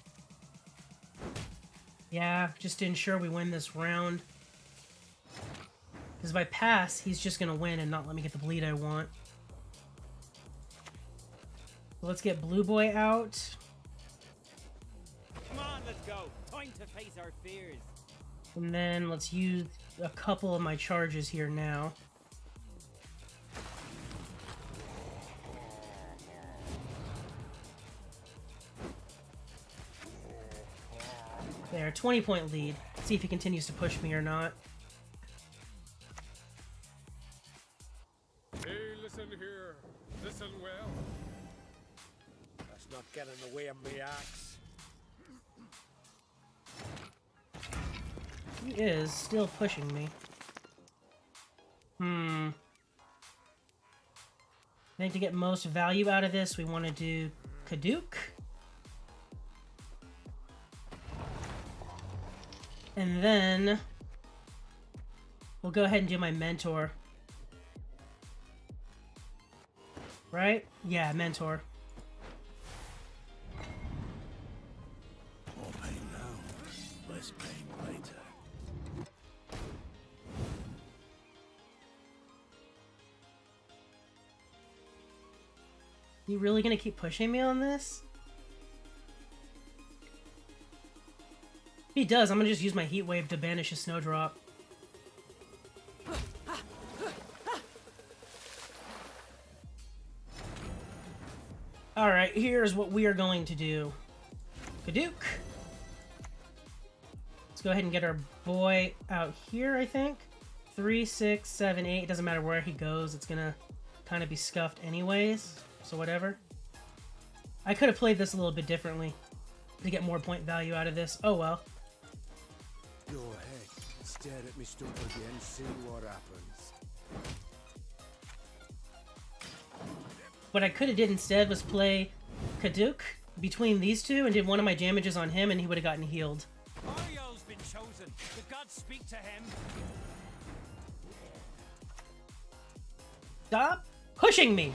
Yeah, just to ensure we win this round. Because if I pass, he's just gonna win and not let me get the bleed I want. So let's get Blue Boy out. Come on, let's go. Time to face our fears. And then let's use a couple of my charges here now. There, 20-point lead. See if he continues to push me or not. Hey, listen here. Listen well. Let's not get in the way of me axe. He is still pushing me. I think to get most value out of this, we want to do Kaduk. And then we'll go ahead and do my mentor. Right? Yeah, mentor. More pain now, less pain later. You really gonna keep pushing me on this? If he does, I'm gonna just use my heat wave to banish a snowdrop. Alright, here's what we are going to do. Kaduk. Let's go ahead and get our boy out here, I think. 3, 6, 7, 8. It doesn't matter where he goes. It's gonna kind of be scuffed anyways. So whatever. I could have played this a little bit differently to get more point value out of this. Oh well. Go ahead, stare at me stump again, see what happens. What I could have did instead was play Kaduk between these two and did one of my damages on him and he would have gotten healed. Oriole's been chosen. The gods speak to him. Stop pushing me!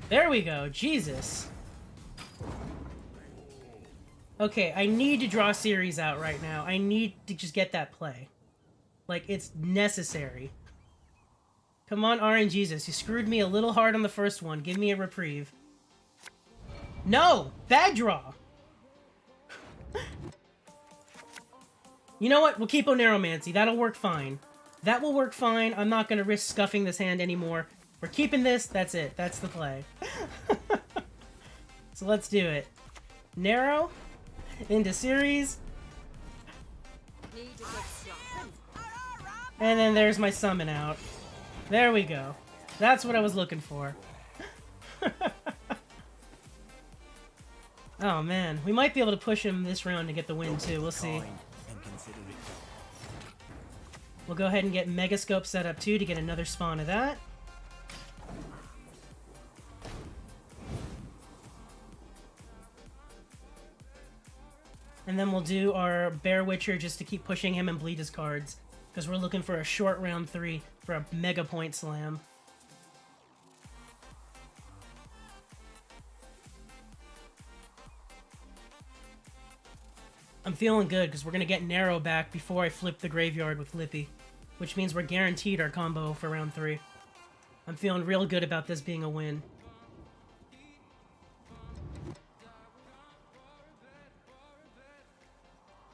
There we go, Jesus. Okay, I need to draw series out right now. I need to just get that play. Like, it's necessary. Come on, RNGesus. You screwed me a little hard on the first one. Give me a reprieve. No! Bad draw! You know what? We'll keep Oneromancy. That'll work fine. That will work fine. I'm not going to risk scuffing this hand anymore. We're keeping this. That's it. That's the play. So let's do it. Narrow. Into series. Need to get stopped. And then there's my summon out. There we go. That's what I was looking for. Oh man, we might be able to push him this round to get the win too. We'll see. We'll go ahead and get Megascope set up too to get another spawn of that. And then we'll do our Bear Witcher just to keep pushing him and bleed his cards. Because we're looking for a short round 3 for a mega point slam. I'm feeling good because we're going to get Narrow back before I flip the Graveyard with Lippy. Which means we're guaranteed our combo for round 3. I'm feeling real good about this being a win.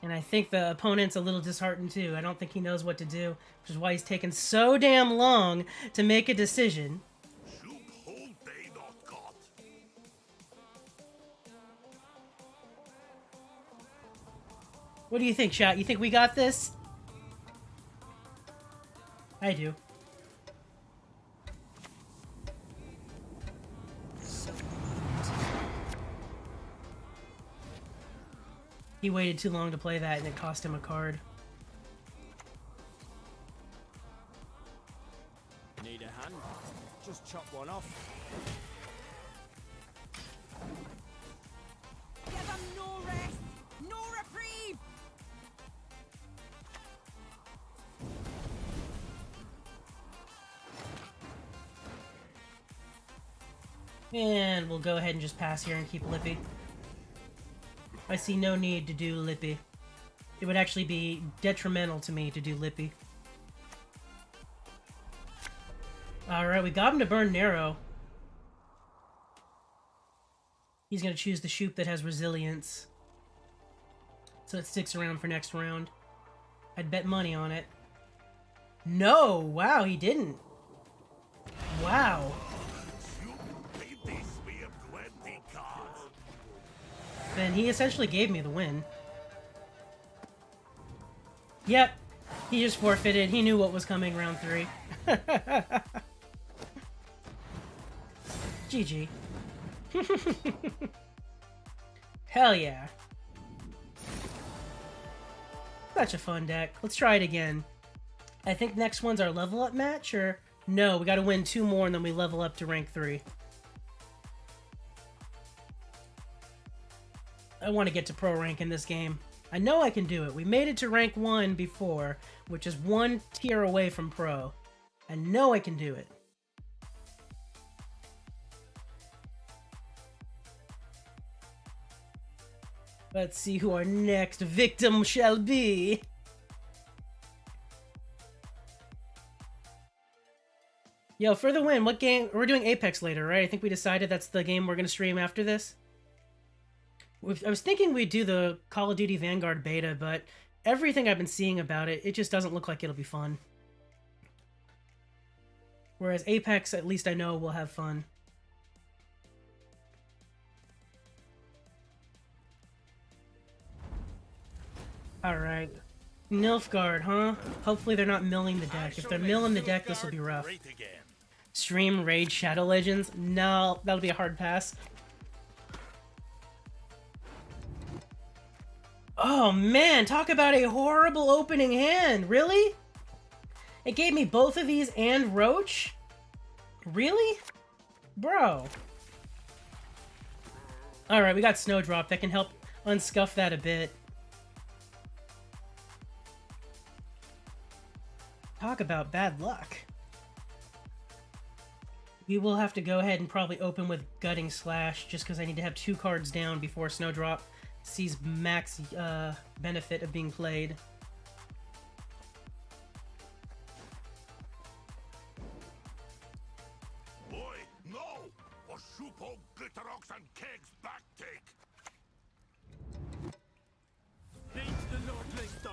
And I think the opponent's a little disheartened too. I don't think he knows what to do, which is why he's taken so damn long to make a decision. What do you think, chat? You think we got this? I do. He waited too long to play that and it cost him a card. Need a hand? Just chop one off. Give him no rest, no reprieve. And we'll go ahead and just pass here and keep Lippy. I see no need to do Lippy. It would actually be detrimental to me to do Lippy. Alright, we got him to burn Narrow. He's gonna choose the Shoop that has Resilience. So it sticks around for next round. I'd bet money on it. No! Wow, he didn't. Wow. Then he essentially gave me the win. Yep. He just forfeited. He knew what was coming round 3. GG. Hell yeah. Such a fun deck. Let's try it again. I think next one's our level up match, or... No, we gotta win 2 more and then we level up to rank 3. I want to get to pro rank in this game. I know I can do it. We made it to rank 1 before, which is 1 tier away from pro. I know I can do it. Let's see who our next victim shall be. Yo, for the win, what game? We're doing Apex later, right? I think we decided that's the game we're going to stream after this. I was thinking we'd do the Call of Duty Vanguard beta, but everything I've been seeing about it, it just doesn't look like it'll be fun. Whereas Apex, at least I know we'll have fun. Alright. Nilfgaard, huh? Hopefully they're not milling the deck. If they're milling the deck, this will be rough. Stream Raid Shadow Legends? No, that'll be a hard pass. Oh man, talk about a horrible opening hand. Really? It gave me both of these and Roach? Really? Bro. Alright, we got Snowdrop. That can help unscuff that a bit. Talk about bad luck. We will have to go ahead and probably open with Gutting Slash, just because I need to have 2 cards down before Snowdrop sees max benefit of being played. Boy, no! Or Shupo, Glitterox, and Kegs backtake!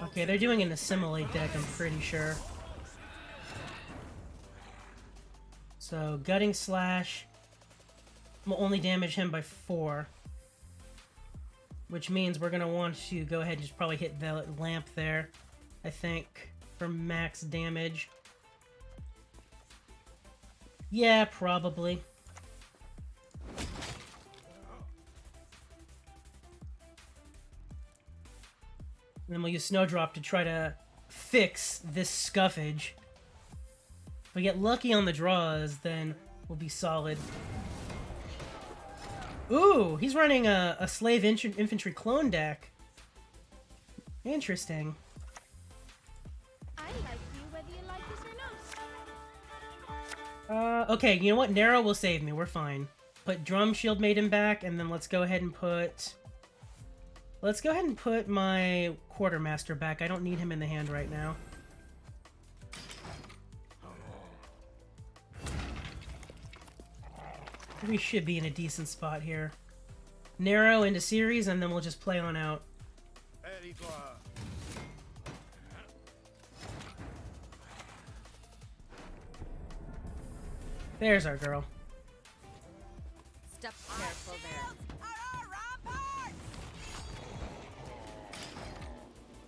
Okay, they're doing an Assimilate deck, I'm pretty sure. So, Gutting Slash will only damage him by 4. Which means we're going to want to go ahead and just probably hit the lamp there, I think, for max damage. Yeah, probably. And then we'll use Snowdrop to try to fix this scuffage. If we get lucky on the draws, then we'll be solid. Ooh, he's running a Slave Infantry clone deck. Interesting. I like you whether you like us or not. Okay, you know what? Narrow will save me. We're fine. Put Drum Shield Maiden back, and then let's go ahead and put... Let's go ahead and put my Quartermaster back. I don't need him in the hand right now. We should be in a decent spot here. Narrow into series, and then we'll just play on out. There's our girl. Step careful there.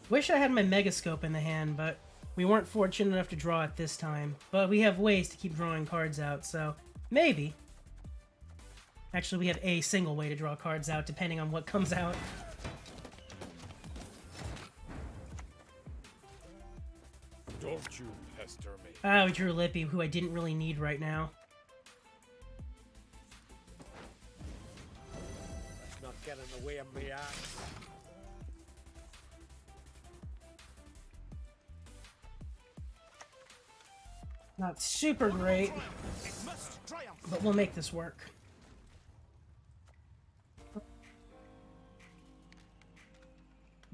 Wish I had my Megascope in the hand, but we weren't fortunate enough to draw it this time. But we have ways to keep drawing cards out, so maybe. Actually, we have a single way to draw cards out, depending on what comes out. Don't you pester me. Oh, we drew Lippy, who I didn't really need right now. Let's not get in the way of me axe. Not super great, It must triumph. but we'll make this work.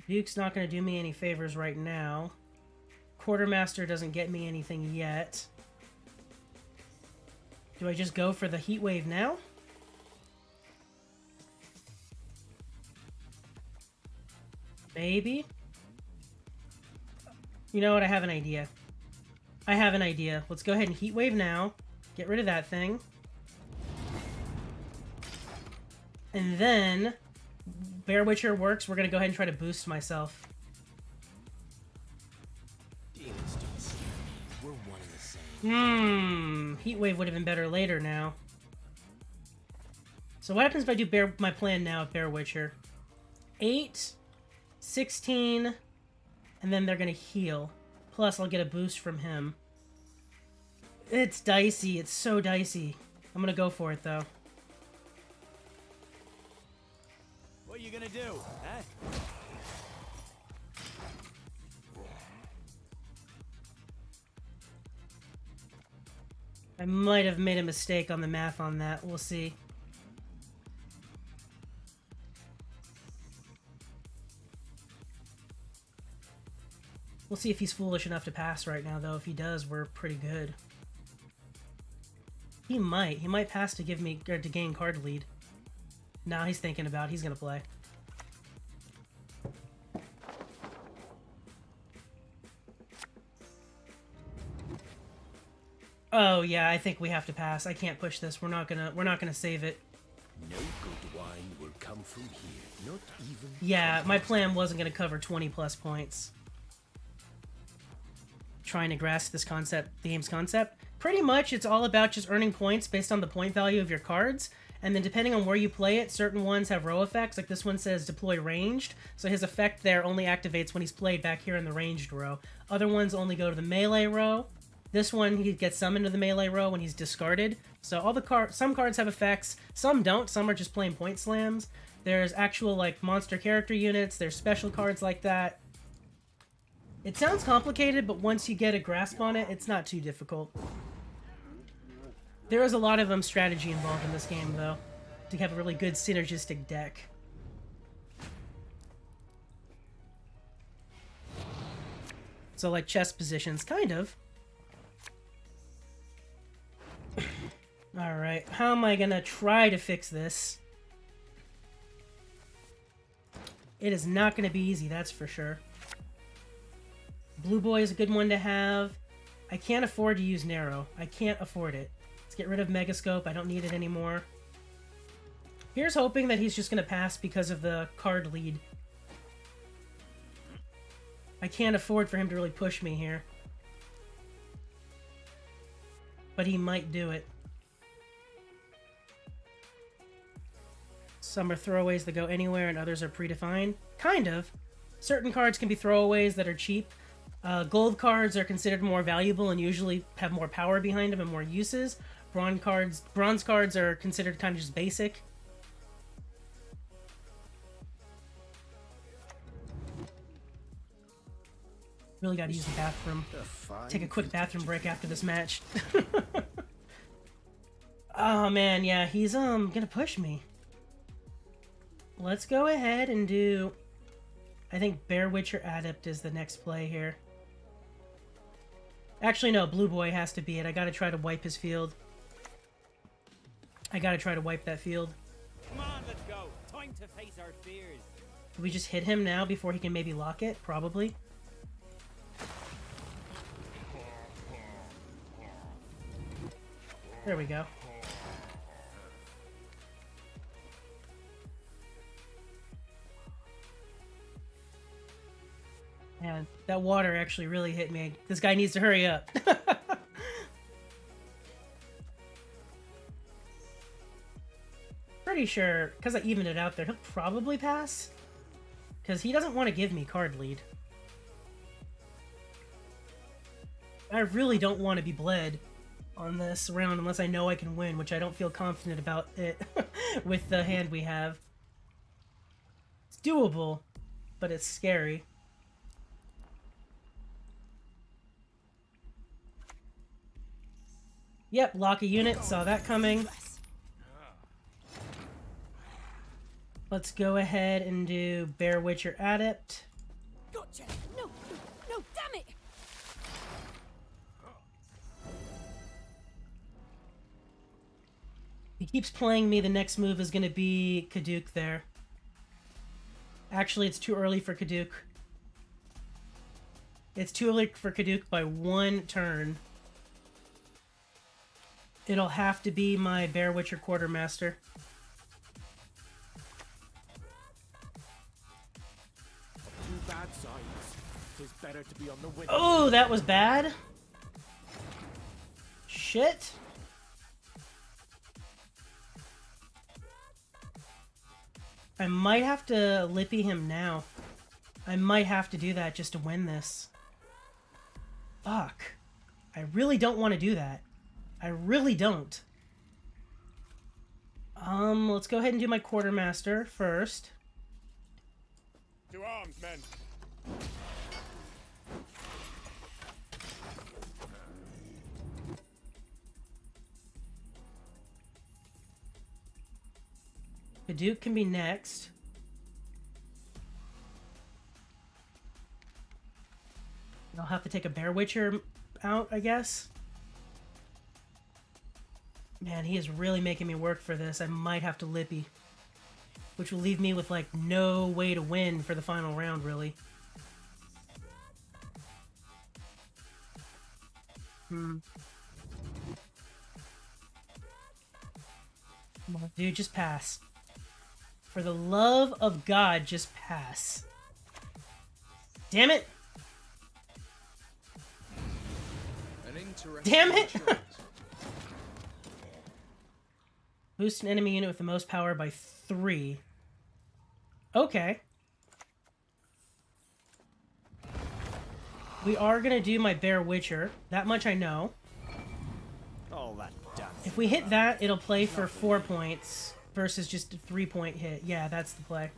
Duke's not going to do me any favors right now. Quartermaster doesn't get me anything yet. Do I just go for the heat wave now? Maybe. You know what? I have an idea. I have an idea. Let's go ahead and heat wave now. Get rid of that thing. And then, Bear Witcher works. We're going to go ahead and try to boost myself. Demons don't scare me. We're one and the same. Heat wave would have been better later now. So what happens if I do my plan now at Bear Witcher? 8, 16, and then they're going to heal. Plus, I'll get a boost from him. It's dicey. It's so dicey. I'm going to go for it, though. What are you gonna do, eh? I might have made a mistake on the math on that. We'll see. We'll see if he's foolish enough to pass right now, though. If he does, we're pretty good. He might. He might pass to give me or to gain card lead. Now he's thinking about it. He's gonna play. Oh yeah, I think we have to pass. I can't push this. We're not gonna save it. No good wine will come from here. Not even. Yeah, my plan wasn't gonna cover 20 plus points. Trying to grasp this concept, the game's concept. Pretty much, it's all about just earning points based on the point value of your cards. And then depending on where you play it, certain ones have row effects. Like this one says deploy ranged. So his effect there only activates when he's played back here in the ranged row. Other ones only go to the melee row. This one, he gets summoned to the melee row when he's discarded. So all the some cards have effects, some don't. Some are just plain point slams. There's actual like monster character units. There's special cards like that. It sounds complicated, but once you get a grasp on it, it's not too difficult. There is a lot of strategy involved in this game, though, to have a really good synergistic deck. So, like chess positions, kind of. Alright, how am I gonna try to fix this? It is not gonna be easy, that's for sure. Blue Boy is a good one to have. I can't afford to use Narrow. I can't afford it. Let's get rid of Megascope. I don't need it anymore. Here's hoping that he's just going to pass because of the card lead. I can't afford for him to really push me here. But he might do it. Some are throwaways that go anywhere and others are predefined. Kind of. Certain cards can be throwaways that are cheap. Gold cards are considered more valuable and usually have more power behind them and more uses. Bronze cards are considered kind of just basic. Really gotta use the bathroom. Take a quick bathroom break after this match. Oh man, yeah, he's gonna push me. Let's go ahead and do... I think Bear Witcher Adept is the next play here. Actually, no, Blue Boy has to be it. I gotta try to wipe his field. I gotta try to wipe that field. Come on, let's go. Time to face our fears. Do we just hit him now before he can maybe lock it? Probably. There we go. Man, that water actually really hit me. This guy needs to hurry up. Pretty sure, because I evened it out there, he'll probably pass. Because he doesn't want to give me card lead. I really don't want to be bled on this round unless I know I can win, which I don't feel confident about it with the hand we have. It's doable, but it's scary. Yep, lock a unit, saw that coming. Let's go ahead and do Bear Witcher Adept. Gotcha! No, no, damn it! He keeps playing me, the next move is going to be Kaduk there. Actually, it's too early for Kaduk. It's too early for Kaduk by 1 turn. It'll have to be my Bear Witcher Quartermaster. Two bad sides. 'Tis better to be on the win. Oh, that was bad. Shit. I might have to Lippy him now. I might have to do that just to win this. Fuck. I really don't want to do that. I really don't. Let's go ahead and do my Quartermaster first. To arms, men. The Duke can be next. I'll have to take a Bear Witcher out, I guess. Man, he is really making me work for this. I might have to Lippy. Which will leave me with, like, no way to win for the final round, really. Come on, dude, just pass. For the love of God, just pass. Damn it! Damn it! Boost an enemy unit with the most power by 3. Okay. We are gonna do my Bear Witcher. That much I know. All that damn. If we hit that, it'll play for 4 points versus just a 3-point hit. Yeah, that's the play.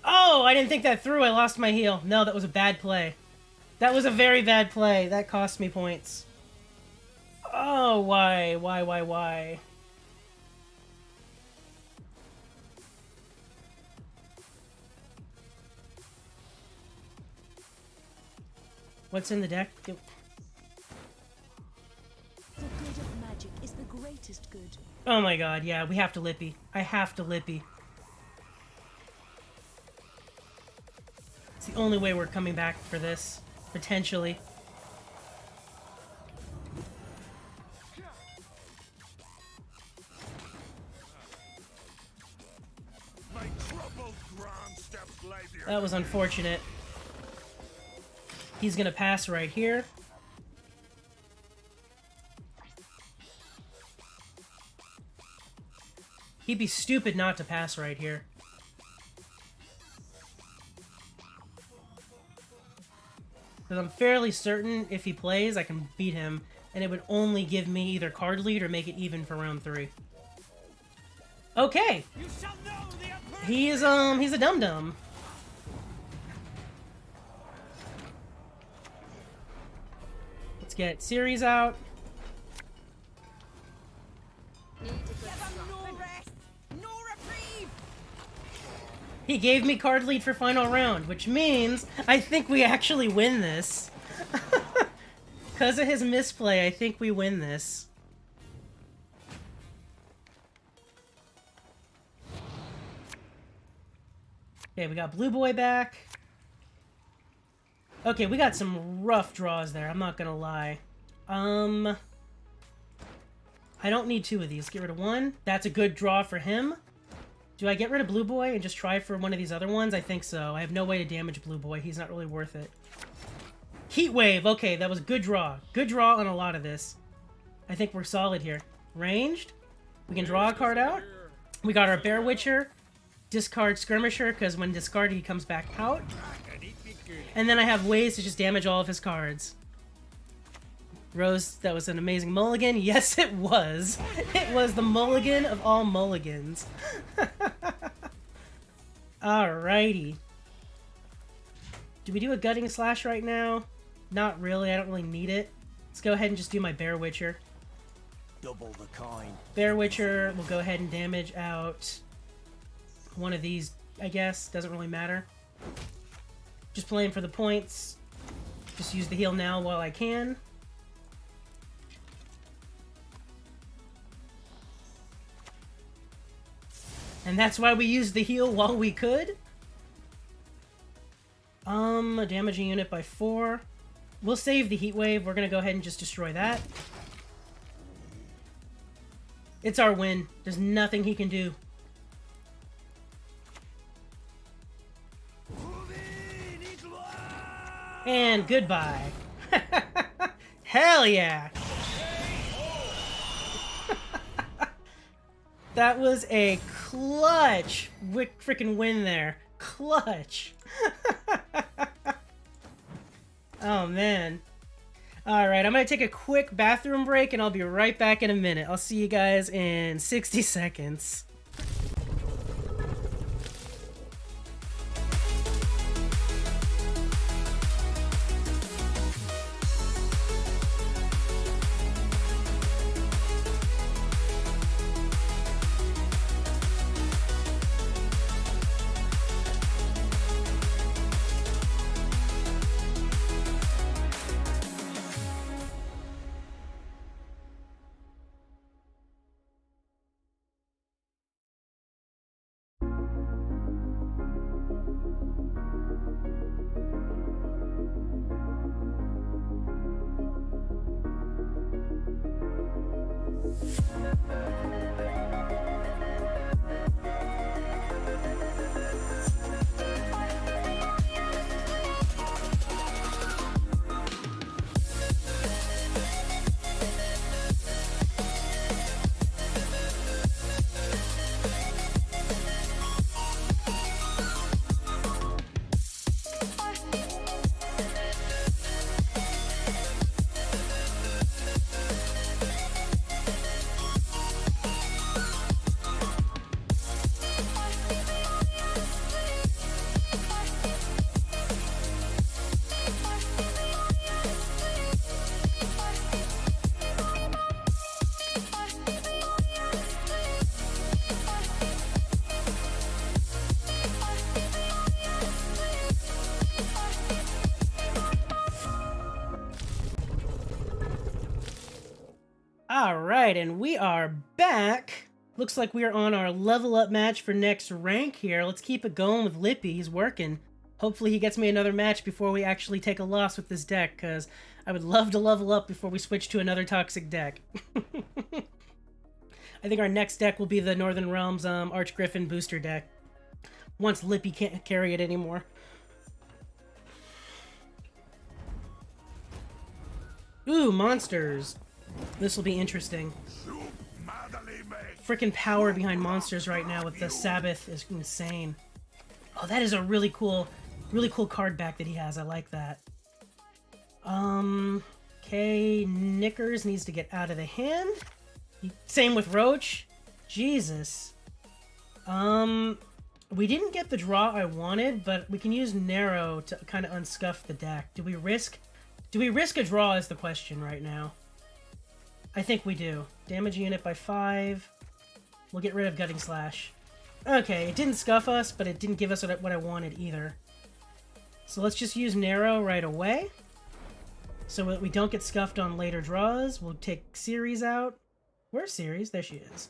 Oh, I didn't think that through. I lost my heal. No, that was a bad play. That was a very bad play. That cost me points. Oh, why? Why? What's in the deck? The good of magic is the greatest good. Oh my god, yeah, we have to Lippy. I have to Lippy. It's the only way we're coming back for this. Potentially. My troubled ground steps livelier. That was unfortunate. He's gonna pass right here. He'd be stupid not to pass right here. Because I'm fairly certain if he plays, I can beat him, and it would only give me either card lead or make it even for round 3. Okay! You shall know the Emperor. He's a dum-dum. Let's get Series out. Give them no rest, no reprieve. He gave me card lead for final round, which means I think we actually win this. Because of his misplay, I think we win this. Okay, we got Blue Boy back. Okay, we got some rough draws there, I'm not gonna lie. I don't need 2 of these. Get rid of 1. That's a good draw for him. Do I get rid of Blue Boy and just try for one of these other ones? I think so. I have no way to damage Blue Boy. He's not really worth it. Heat Wave. Okay, that was a good draw. Good draw on a lot of this. I think we're solid here. Ranged. We can draw a card out. We got our Bear Witcher. Discard Skirmisher, because when discarded, he comes back out. And then I have ways to just damage all of his cards. Rose, that was an amazing mulligan. Yes, it was. It was the mulligan of all mulligans. Alrighty. Do we do a gutting slash right now? Not really. I don't really need it. Let's go ahead and just do my Bear Witcher. Double the coin. Bear Witcher will go ahead and damage out one of these, I guess. Doesn't really matter. Just playing for the points. Just use the heal now while I can. And that's why we used the heal while we could. A damaging unit by 4. We'll save the heat wave. We're gonna go ahead and just destroy that. It's our win. There's nothing he can do. And goodbye. Hell yeah! That was a clutch freaking win there. Clutch. Oh, man. Alright, I'm going to take a quick bathroom break, and I'll be right back in a minute. I'll see you guys in 60 seconds. Alright, and we are back. Looks like we are on our level up match for next rank here. Let's keep it going with Lippy. He's working. Hopefully he gets me another match before we actually take a loss with this deck, because I would love to level up before we switch to another toxic deck. I think our next deck will be the Northern Realms Archgriffin booster deck, once Lippy can't carry it anymore. Ooh, monsters. This will be interesting. Frickin' power behind monsters right now with the Sabbath is insane. Oh, that is a really cool card back that he has. I like that. Okay, Knickers needs to get out of the hand. Same with Roach. Jesus. We didn't get the draw I wanted, but we can use Narrow to kind of unscuff the deck. Do we risk a draw is the question right now. I think we do. Damage unit by 5. We'll get rid of Gutting Slash. Okay, it didn't scuff us, but it didn't give us what I wanted either. So let's just use Narrow right away, so that we don't get scuffed on later draws. We'll take Ceres out. Where's Ceres? There she is.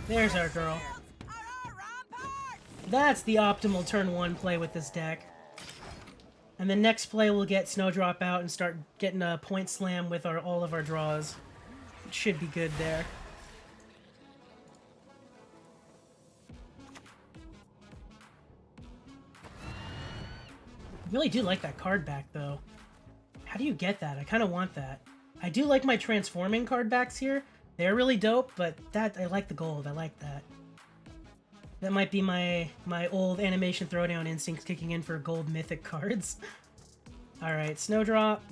There's our girl. That's the optimal turn 1 play with this deck. And then next play we'll get Snowdrop out and start getting a point slam with all of our draws. It should be good there. I really do like that card back though. How do you get that? I kind of want that. I do like my transforming card backs here. They're really dope, but that I like the gold. I like that. That might be my old animation throwdown instincts kicking in for gold mythic cards. Alright, Snowdrop.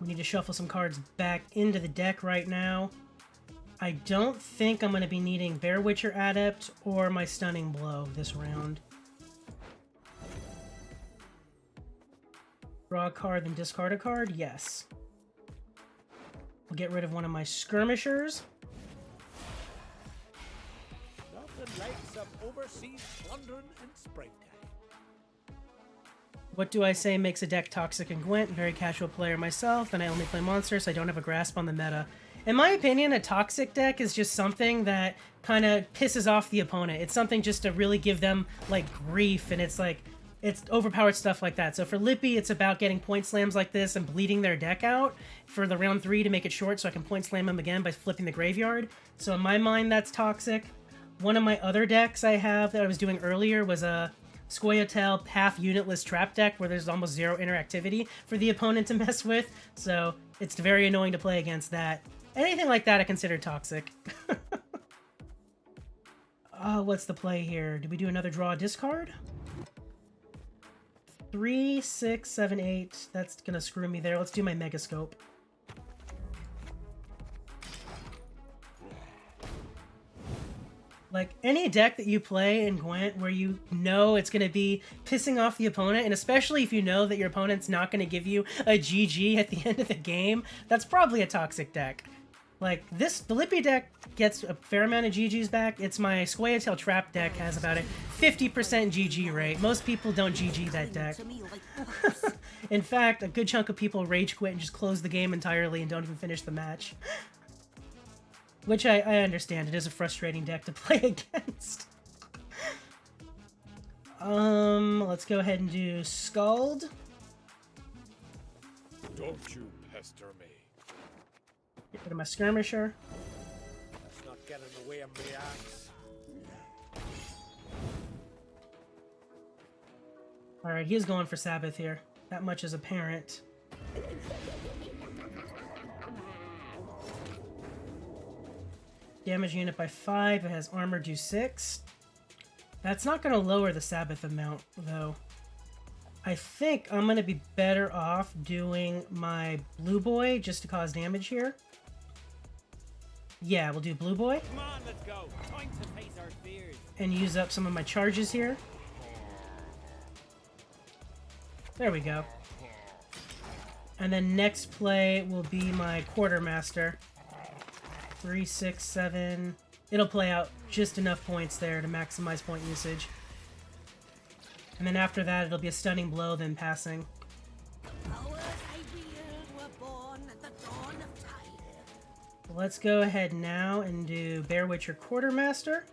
We need to shuffle some cards back into the deck right now. I don't think I'm going to be needing Bear Witcher Adept or my Stunning Blow this round. Draw a card, then discard a card? Yes. We'll get rid of one of my Skirmishers. Nothing like some overseas plundering in springtime. What do I say makes a deck toxic in Gwent? Very casual player myself, and I only play monsters, so I don't have a grasp on the meta. In my opinion, a toxic deck is just something that kind of pisses off the opponent. It's something just to really give them, like, grief, and it's like, it's overpowered stuff like that. So for Lippy, it's about getting point slams like this and bleeding their deck out for the round 3 to make it short so I can point slam them again by flipping the graveyard. So in my mind, that's toxic. One of my other decks I have that I was doing earlier was a Scoia'tael half unitless trap deck where there's almost zero interactivity for the opponent to mess with. So it's very annoying to play against that. Anything like that I consider toxic. What's the play here? Do we do another draw discard? 3, 6, 7, 8. That's gonna screw me there. Let's do my Megascope. Like, any deck that you play in Gwent where you know it's gonna be pissing off the opponent, and especially if you know that your opponent's not gonna give you a GG at the end of the game, that's probably a toxic deck. Like, the Lippy deck gets a fair amount of GGs back. It's my Scoia'tael trap deck has about a 50% GG rate. Most people don't GG that deck. In fact, a good chunk of people rage quit and just close the game entirely and don't even finish the match. Which I understand. It is a frustrating deck to play against. Let's go ahead and do Scald. Don't you pester me. Get rid of my Skirmisher. Let's not get in the way of my axe. Alright, he's going for Sabbath here. That much is apparent. Damage unit by 5. It has armor do 6. That's not going to lower the Sabbath amount, though. I think I'm going to be better off doing my Blue Boy just to cause damage here. Yeah, we'll do Blue Boy. Come on, let's go. Time to face our fears. And use up some of my charges here. There we go. And then next play will be my Quartermaster. 3, 6, 7. It'll play out just enough points there to maximize point usage. And then after that, it'll be a Stunning Blow, then passing. Let's go ahead now and do Bear Witcher Quartermaster.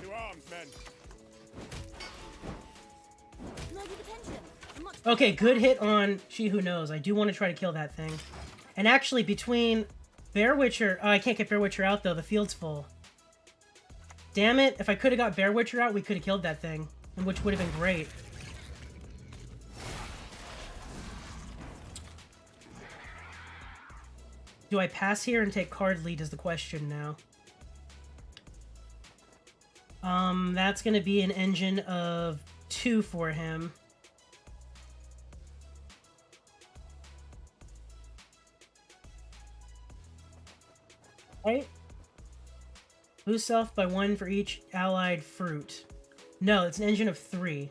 To arms, men. Okay, good hit on She Who Knows. I do want to try to kill that thing. And actually, between Bear Witcher... Oh, I can't get Bear Witcher out, though. The field's full. Damn it. If I could have got Bear Witcher out, we could have killed that thing. Which would have been great. Do I pass here and take card lead is the question now. That's going to be an engine of 2 for him. Right? Boost self by 1 for each allied fruit. No, it's an engine of 3.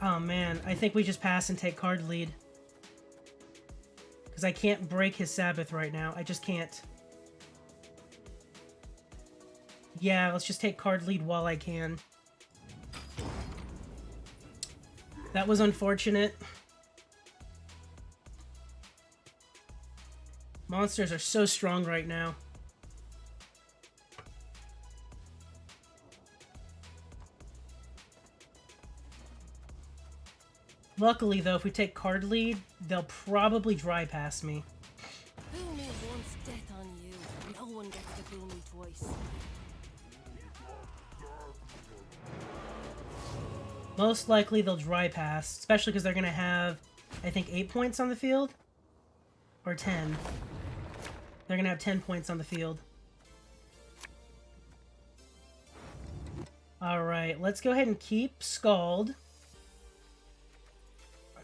Oh man, I think we just pass and take card lead. Because I can't break his Sabbath right now. I just can't. Yeah, let's just take card lead while I can. That was unfortunate. Monsters are so strong right now. Luckily, though, if we take card lead, they'll probably dry pass me. Fool me once, death on you. No one gets to fool me twice. Most likely they'll dry pass, especially because they're going to have I think 8 points on the field. Or 10. They're gonna have 10 points on the field. Alright, let's go ahead and keep Scald.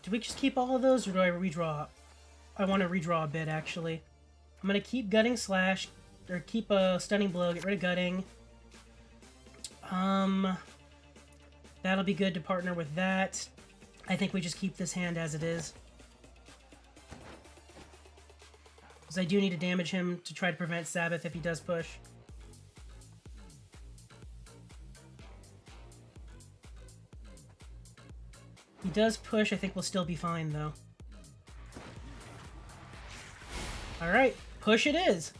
Do we just keep all of those, or do I redraw? I want to redraw a bit, actually. I'm gonna keep Gutting Slash, or keep a Stunning Blow, get rid of Gutting. That'll be good to partner with that. I think we just keep this hand as it is. Because I do need to damage him to try to prevent Sabbath if he does push. If he does push, I think we'll still be fine, though. Alright, push it is!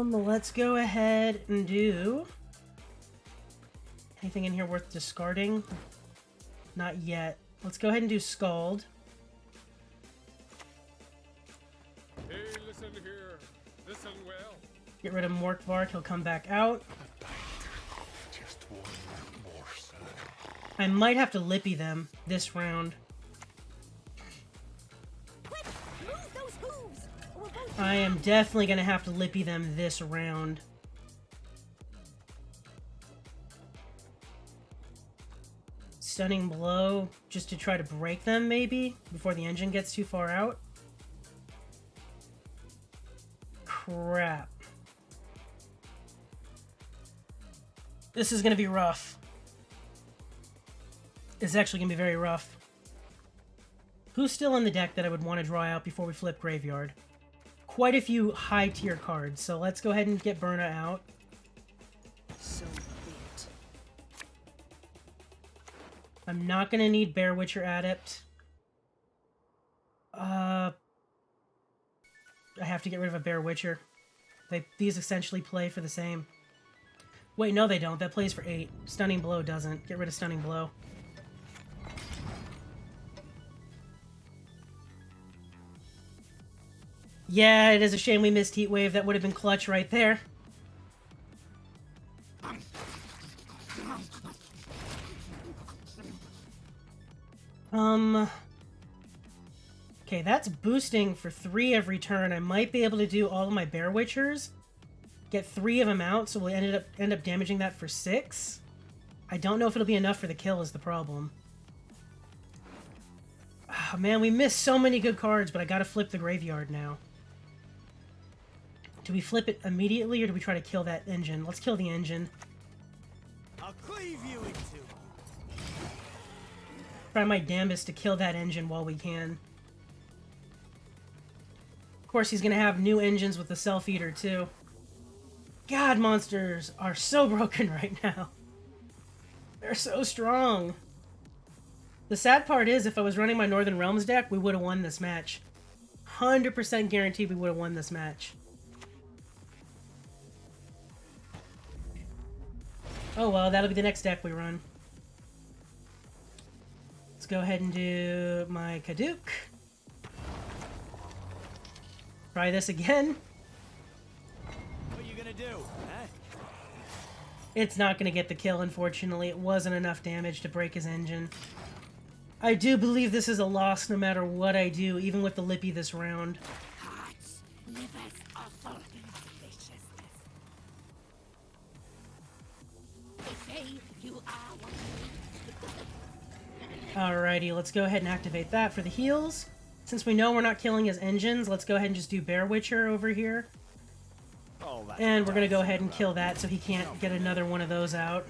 Let's go ahead and do... Anything in here worth discarding? Not yet. Let's go ahead and do Scald. Hey, listen here. Listen well. Get rid of Morkvark, he'll come back out. Just one more, sir. I might have to Lippy them this round. Quick, move those hooves! Or we're both I am definitely going to have to Lippy them this round. Stunning Blow, just to try to break them, maybe? Before the engine gets too far out? Crap. This is going to be rough. It's actually going to be very rough. Who's still in the deck that I would want to draw out before we flip Graveyard? Quite a few high-tier cards, so let's go ahead and get Berna out. so be it. I'm not going to need Bear Witcher Adept. I have to get rid of a Bear Witcher. These essentially play for the same. Wait, no they don't. That plays for 8. Stunning Blow doesn't. Get rid of Stunning Blow. Yeah, it is a shame we missed Heat Wave. That would have been clutch right there. Okay, that's boosting for 3 every turn. I might be able to do all of my Bear Witchers. Get 3 of them out, so we'll end up damaging that for 6. I don't know if it'll be enough for the kill is the problem. Oh, man, we missed so many good cards, but I gotta flip the Graveyard now. Do we flip it immediately, or do we try to kill that engine? Let's kill the engine. I'll cleave you in two. Try my damnedest to kill that engine while we can. Of course, he's gonna have new engines with the Self-Eater, too. God, monsters are so broken right now. They're so strong. The sad part is, if I was running my Northern Realms deck, we would have won this match. 100% guaranteed we would have won this match. Oh well, that'll be the next deck we run. Let's go ahead and do my Kaduk. Try this again. What are you gonna do, huh? It's not going to get the kill, unfortunately. It wasn't enough damage to break his engine. I do believe this is a loss no matter what I do, even with the Lippy this round. Hearts, livers, offal, deliciousness. They say you are one. Alrighty, let's go ahead and activate that for the heals. Since we know we're not killing his engines, let's go ahead and just do Bear Witcher over here. Oh, that And we're going to go ahead and kill that so he can't get another one of those out.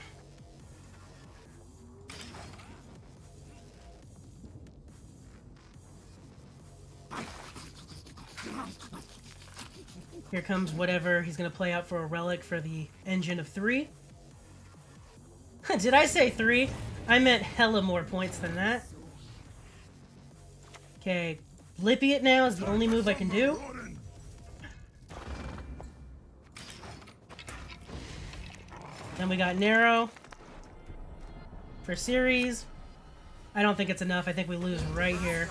Here comes whatever he's going to play out for a relic for the engine of 3. Did I say 3? I meant hella more points than that. Okay, Lippy it now is the only move I can do. Then we got Narrow for series. I don't think it's enough. I think we lose right here.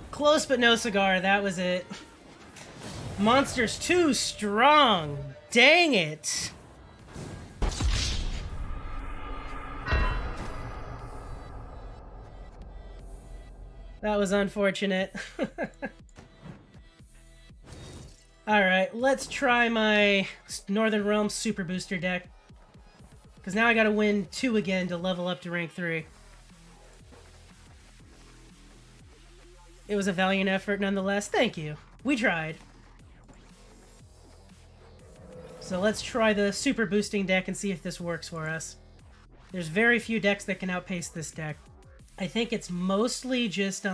Close but no cigar. That was it. Monster's too strong. Dang it. That was unfortunate. Alright, let's try my Northern Realms Super Booster deck. Because now I gotta win 2 again to level up to rank 3. It was a valiant effort nonetheless. Thank you. We tried. So let's try the Super Boosting deck and see if this works for us. There's very few decks that can outpace this deck. I think it's mostly just,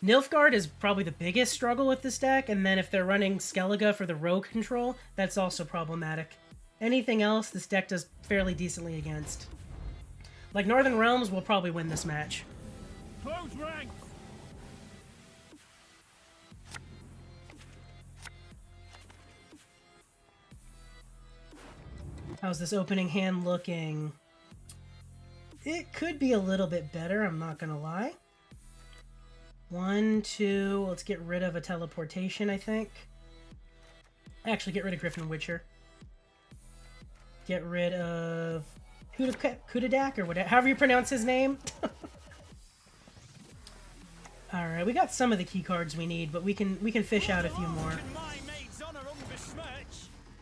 Nilfgaard is probably the biggest struggle with this deck, and then if they're running Skellige for the rogue control, that's also problematic. Anything else, this deck does fairly decently against. Like, Northern Realms will probably win this match. Close ranks! How's this opening hand looking? It could be a little bit better, I'm not gonna lie. 1, 2, let's get rid of a teleportation, I think. Actually, get rid of Griffin Witcher. Get rid of Kudadak, or whatever, however you pronounce his name. Alright, we got some of the key cards we need, but we can fish out a few more.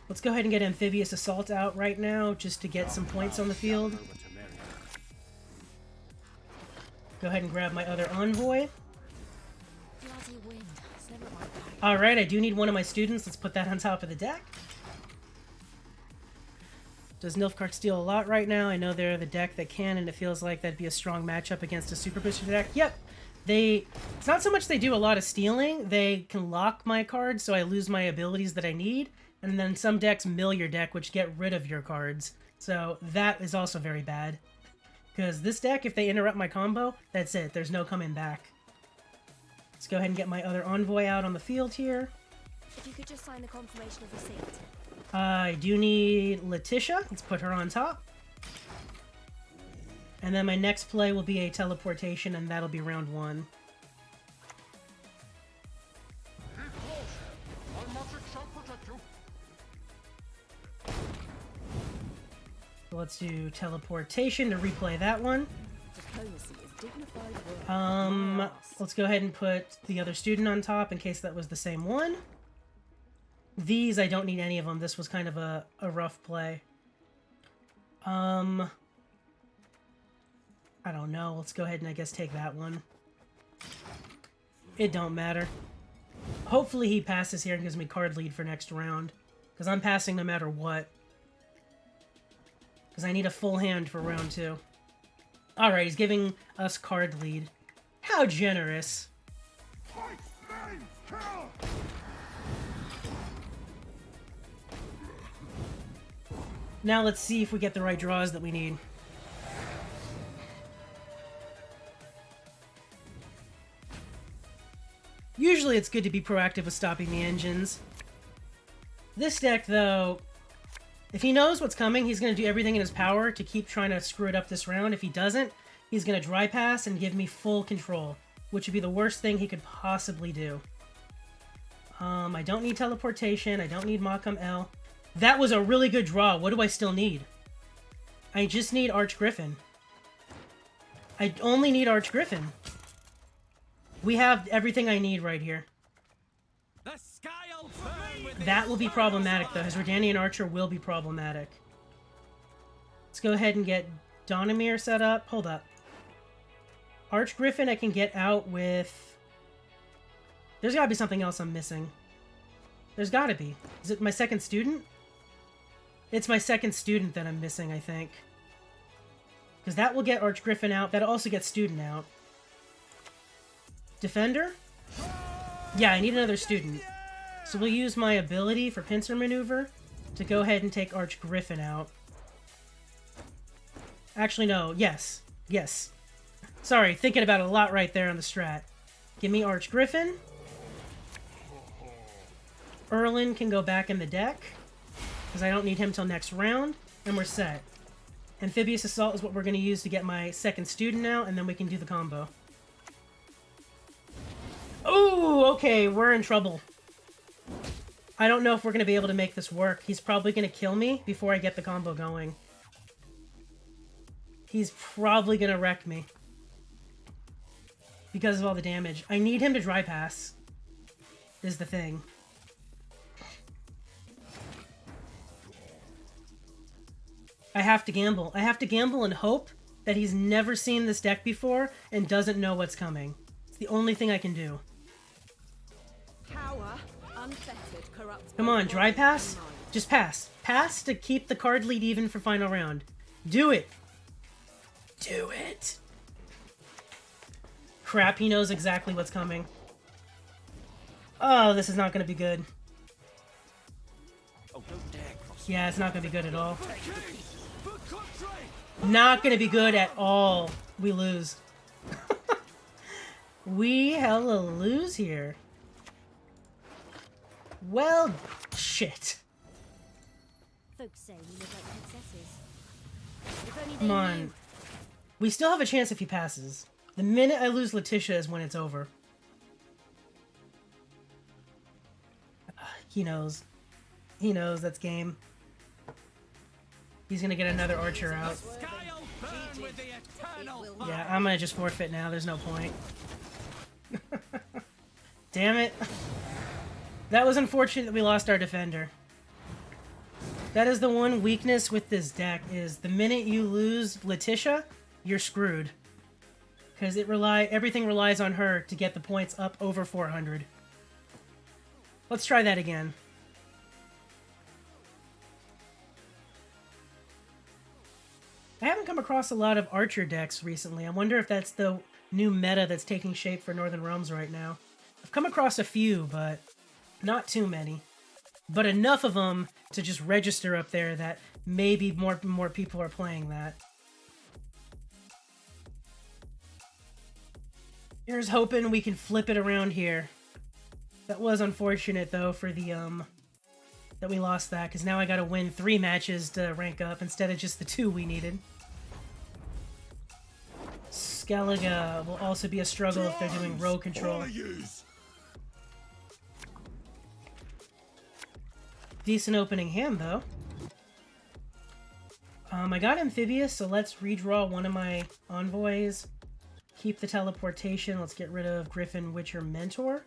Let's go ahead and get Amphibious Assault out right now, just to get some points on the field. Go ahead and grab my other Envoy. Alright, I do need one of my students. Let's put that on top of the deck. Does Nilfgaard steal a lot right now? I know they're the deck that can, and it feels like that'd be a strong matchup against a Super Booster deck. Yep. It's not so much they do a lot of stealing, they can lock my cards so I lose my abilities that I need, and then some decks mill your deck, which get rid of your cards. So that is also very bad. Because this deck, if they interrupt my combo, that's it. There's no coming back. Let's go ahead and get my other Envoy out on the field here. If you could just sign the confirmation of receipt. I do need Letitia. Let's put her on top. And then my next play will be a teleportation, and that'll be round 1. So let's do teleportation to replay that one. Let's go ahead and put the other student on top in case that was the same one. These, I don't need any of them. This was kind of a rough play. I don't know. Let's go ahead and I guess take that one. It don't matter. Hopefully he passes here and gives me card lead for next round. Because I'm passing no matter what. Because I need a full hand for round 2. Alright, he's giving us card lead. How generous. Now let's see if we get the right draws that we need. Usually it's good to be proactive with stopping the engines. This deck, though, if he knows what's coming, he's going to do everything in his power to keep trying to screw it up this round. If he doesn't, he's going to dry pass and give me full control, which would be the worst thing he could possibly do. I don't need teleportation. I don't need Makam L. That was a really good draw. What do I still need? I just need Archgriffin. I only need Archgriffin. We have everything I need right here. That will be problematic, though. His Redanian Archer will be problematic. Let's go ahead and get Donimir set up. Hold up. Archgriffin I can get out with... There's gotta be something else I'm missing. There's gotta be. Is it my second student? It's my second student that I'm missing, I think. Because that will get Archgriffin out. That'll also get student out. Defender? Yeah, I need another student. So we'll use my ability for pincer maneuver to go ahead and take Archgriffin out. Actually, no. Yes. Yes. Sorry, thinking about it a lot right there on the strat. Give me Archgriffin. Erlin can go back in the deck, because I don't need him till next round, and we're set. Amphibious Assault is what we're going to use to get my second student out, and then we can do the combo. Oh, okay, we're in trouble. I don't know if we're going to be able to make this work. He's probably going to kill me before I get the combo going. He's probably going to wreck me. Because of all the damage. I need him to dry pass. Is the thing. I have to gamble. I have to gamble and hope that he's never seen this deck before and doesn't know what's coming. It's the only thing I can do. Power, unfettered, corrupts. Come on, dry pass? Just pass. Pass to keep the card lead even for final round. Do it. Do it. Crap, he knows exactly what's coming. Oh, this is not going to be good. Yeah, it's not going to be good at all. Not going to be good at all. We lose. We hella lose here. Well, shit. Folks say we live like princesses. If only they Come on. knew. We still have a chance if he passes. The minute I lose Letitia is when it's over. He knows. He knows that's game. He's gonna get another archer out. Sky'll burn with the eternal fire. Yeah, I'm gonna just forfeit now. There's no point. Damn it. That was unfortunate that we lost our defender. That is the one weakness with this deck, is the minute you lose Letitia, you're screwed. Because everything relies on her to get the points up over 400. Let's try that again. I haven't come across a lot of archer decks recently. I wonder if that's the new meta that's taking shape for Northern Realms right now. I've come across a few, but not too many. But enough of them to just register up there that maybe more people are playing that. Here's hoping we can flip it around here. That was unfortunate, though, for the, that we lost that, because now I gotta win 3 matches to rank up instead of just the 2 we needed. Skellige will also be a struggle if they're doing row control. Decent opening hand, though. I got Amphibious, so let's redraw one of my envoys. Keep the teleportation. Let's get rid of Griffin, Witcher, Mentor.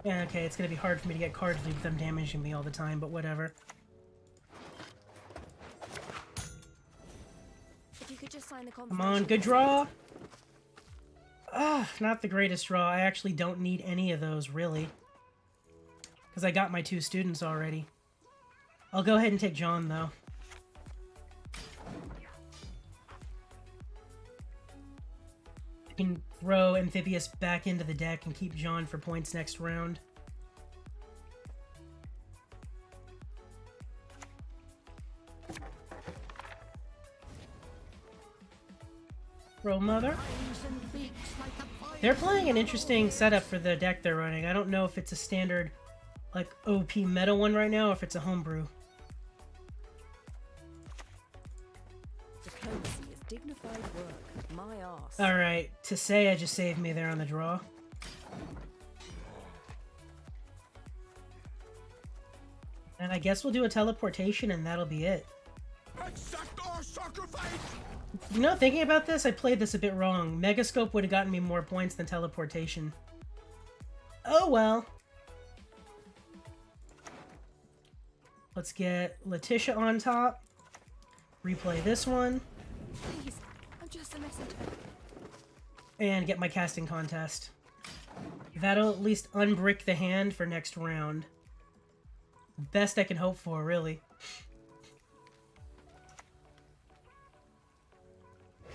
Yeah, okay, it's gonna be hard for me to get card lead with them damaging me all the time, but whatever. If you could just sign the Come on, good draw! Not the greatest draw. I actually don't need any of those, really. Because I got my 2 students already. I'll go ahead and take John, though. I can throw Amphibious back into the deck and keep John for points next round. Roll Mother. They're playing an interesting setup for the deck they're running. I don't know if it's a standard, like, OP meta one right now, or if it's a homebrew. Diplomacy is dignified work. My arse. Alright, Tisea just saved me there on the draw. And I guess we'll do a teleportation and that'll be it. Accept our sacrifice! You know, thinking about this, I played this a bit wrong. Megascope would have gotten me more points than teleportation. Oh well. Let's get Letitia on top. Replay this one. Please, I'm just a messenger. And get my casting contest. That'll at least unbrick the hand for next round. Best I can hope for, really.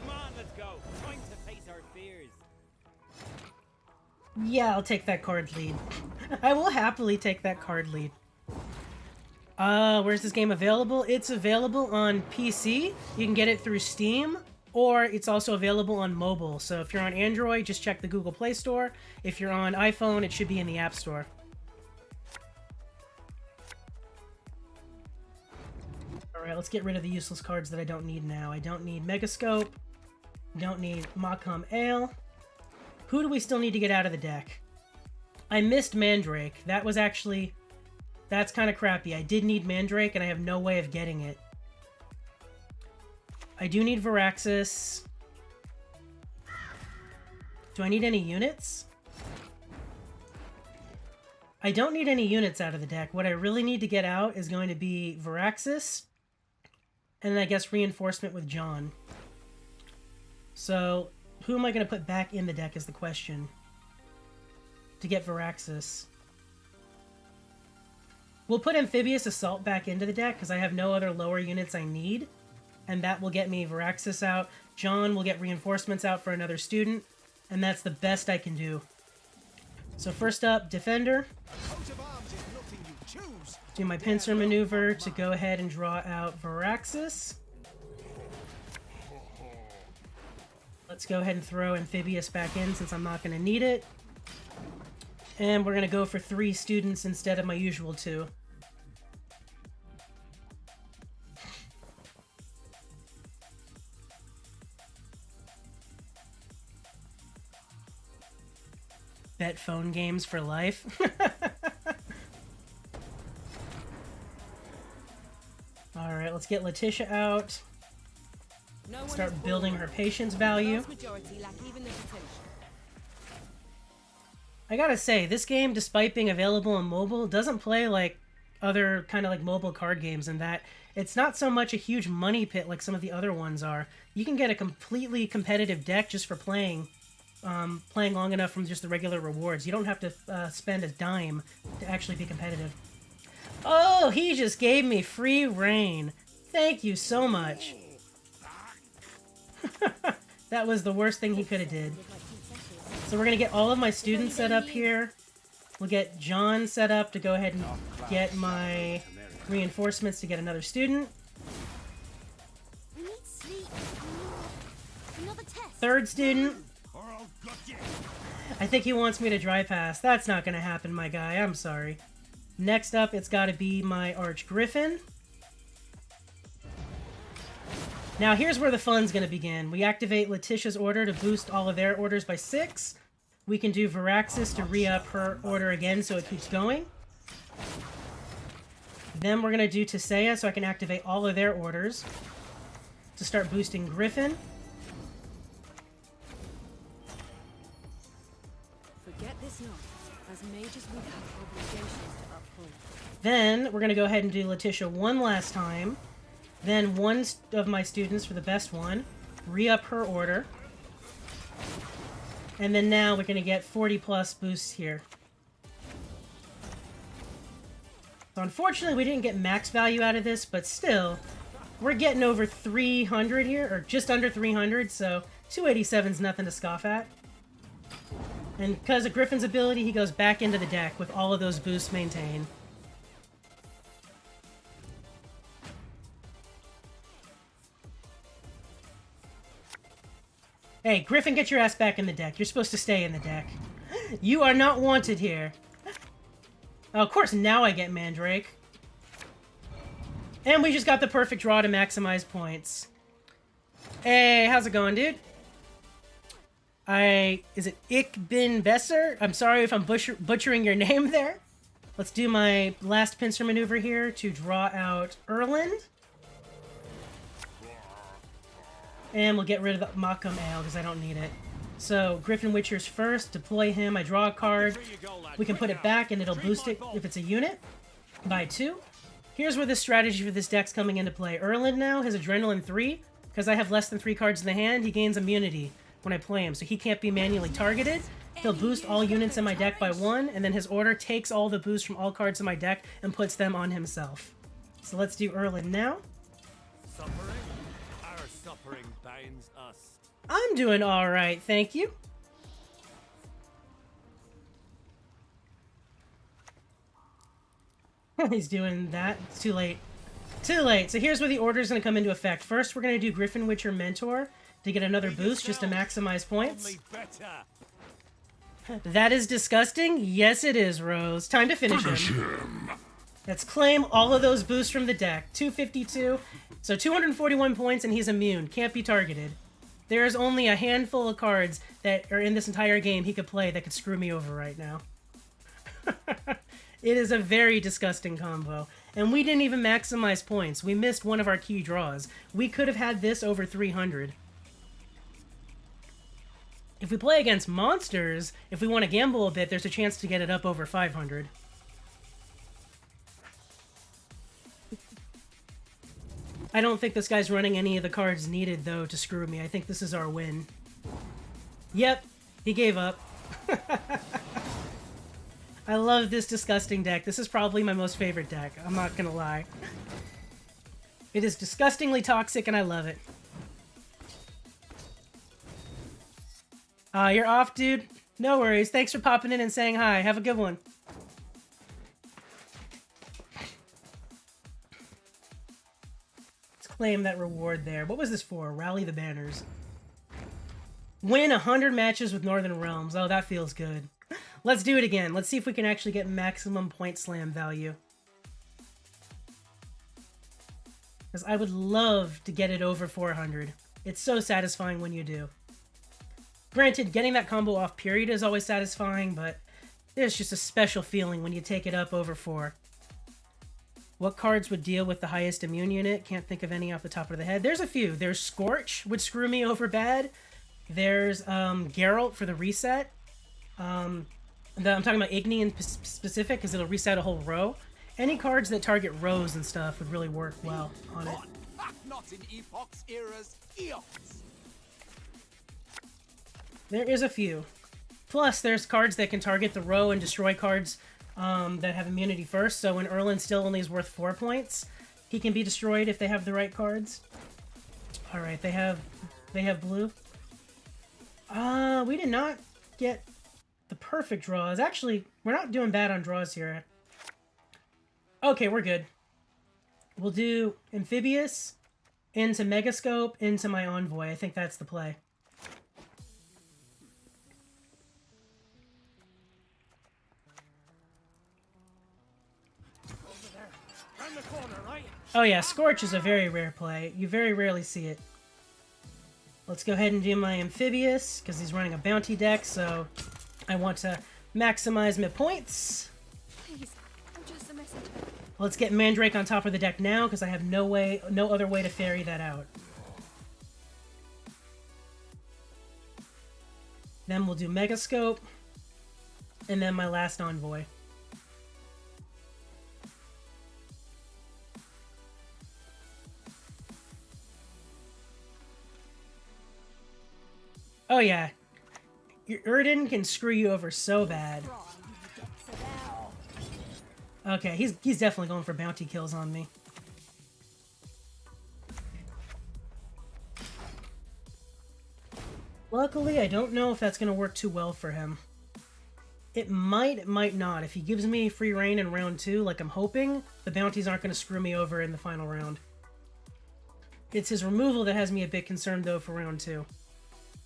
Come on, let's go. Time to face our fears. Yeah, I'll take that card lead. I will happily take that card lead. Where's this game available? It's available on PC. You can get it through Steam, or it's also available on mobile. So if you're on Android, just check the Google Play Store. If you're on iPhone, it should be in the App Store. Alright, let's get rid of the useless cards that I don't need now. I don't need Megascope. Don't need Scoia'tael. Who do we still need to get out of the deck? I missed Mandrake. That was actually... That's kind of crappy. I did need Mandrake, and I have no way of getting it. I do need Varaxis. Do I need any units? I don't need any units out of the deck. What I really need to get out is going to be Varaxis, and then I guess Reinforcement with John. So, who am I going to put back in the deck is the question. To get Varaxis. We'll put Amphibious Assault back into the deck, because I have no other lower units I need. And that will get me Varaxis out. John will get Reinforcements out for another student. And that's the best I can do. So first up, Defender. Do my pincer maneuver to go ahead and draw out Varaxis. Let's go ahead and throw Amphibious back in since I'm not going to need it. And we're going to go for 3 students instead of my usual 2. Bet phone games for life. Alright, let's get Letitia out. Start building her patience value. I gotta say, this game, despite being available on mobile, doesn't play like other kind of like mobile card games in that it's not so much a huge money pit like some of the other ones are. You can get a completely competitive deck just for playing long enough from just the regular rewards. You don't have to spend a dime to actually be competitive. Oh, he just gave me free reign. Thank you so much. That was the worst thing he could have did. So we're going to get all of my students set up here. We'll get John set up to go ahead and get my reinforcements to get another student. We need sleep. Another test. Third student. I think he wants me to dry pass. That's not going to happen, my guy. I'm sorry. Next up, it's got to be my Arch Griffin. Now, here's where the fun's going to begin. We activate Letitia's order to boost all of their orders by 6. We can do Varaxis to re-up her order again so it keeps going. Then we're going to do Scoia'tael so I can activate all of their orders to start boosting Griffin. Forget this not. As mages we have obligations to uphold. Then we're going to go ahead and do Letitia one last time. Then one of my students for the best one. Re-up her order. And then now we're going to get 40 plus boosts here. So unfortunately we didn't get max value out of this, but still, we're getting over 300 here, or just under 300, so 287 is nothing to scoff at. And because of Griffin's ability, he goes back into the deck with all of those boosts maintained. Hey, Griffin, get your ass back in the deck. You're supposed to stay in the deck. You are not wanted here. Oh, of course, now I get Mandrake. And we just got the perfect draw to maximize points. Hey, how's it going, dude? Is it Ich bin besser? I'm sorry if I'm butchering your name there. Let's do my last pincer maneuver here to draw out Erland. And we'll get rid of the Scoia'tael because I don't need it. So, Griffin Witcher's first. Deploy him. I draw a card. We can put it back and it'll boost it if it's a unit by 2. Here's where the strategy for this deck's coming into play. Erland now has Adrenaline 3. Because I have less than 3 cards in the hand, he gains immunity when I play him. So he can't be manually targeted. He'll boost all units in my deck by 1. And then his order takes all the boosts from all cards in my deck and puts them on himself. So let's do Erland now. Suffering binds us. I'm doing alright, thank you. He's doing that. It's too late. Too late. So here's where the order is going to come into effect. First, we're going to do Griffin Witcher Mentor to get another boost just to maximize points. That is disgusting. Yes, it is, Rose. Time to finish him. Let's claim all of those boosts from the deck. 252. So 241 points and he's immune. Can't be targeted. There's only a handful of cards that are in this entire game he could play that could screw me over right now. It is a very disgusting combo. And we didn't even maximize points. We missed one of our key draws. We could have had this over 300. If we play against monsters, if we want to gamble a bit, there's a chance to get it up over 500. I don't think this guy's running any of the cards needed, though, to screw me. I think this is our win. Yep, he gave up. I love this disgusting deck. This is probably my most favorite deck. I'm not gonna lie. It is disgustingly toxic, and I love it. You're off, dude. No worries. Thanks for popping in and saying hi. Have a good one. Claim that reward there. What was this for? Rally the banners. Win 100 matches with Northern Realms. Oh, that feels good. Let's do it again. Let's see if we can actually get maximum point slam value. Because I would love to get it over 400. It's so satisfying when you do. Granted, getting that combo off period is always satisfying, but there's just a special feeling when you take it up over 4. What cards would deal with the highest immune unit? Can't think of any off the top of the head. There's a few. There's Scorch, would screw me over bad. There's Geralt for the reset. I'm talking about Igni in specific because it'll reset a whole row. Any cards that target rows and stuff would really work well on it. Not in epochs, eras, eons. There is a few. Plus, there's cards that can target the row and destroy cards that have immunity first. So when Erlen still only is worth 4 points, he can be destroyed if they have the right cards. All right, they have blue. We did not get the perfect draws. Actually, we're not doing bad on draws here. Okay, we're good. We'll do Amphibious into Megascope into my Envoy. I think that's the play. Round the corner, right? Oh yeah, Scorch is a very rare play. You very rarely see it. Let's go ahead and do my Amphibious, because he's running a bounty deck, so I want to maximize my points. Please, I'm just a messenger. Let's get Mandrake on top of the deck now, because I have no other way to ferry that out. Then we'll do Megascope, and then my last Envoy. Oh yeah, your Erden can screw you over so bad. Okay, he's definitely going for bounty kills on me. Luckily, I don't know if that's going to work too well for him. It might not. If he gives me free reign in round 2, like I'm hoping, the bounties aren't going to screw me over in the final round. It's his removal that has me a bit concerned, though, for round 2.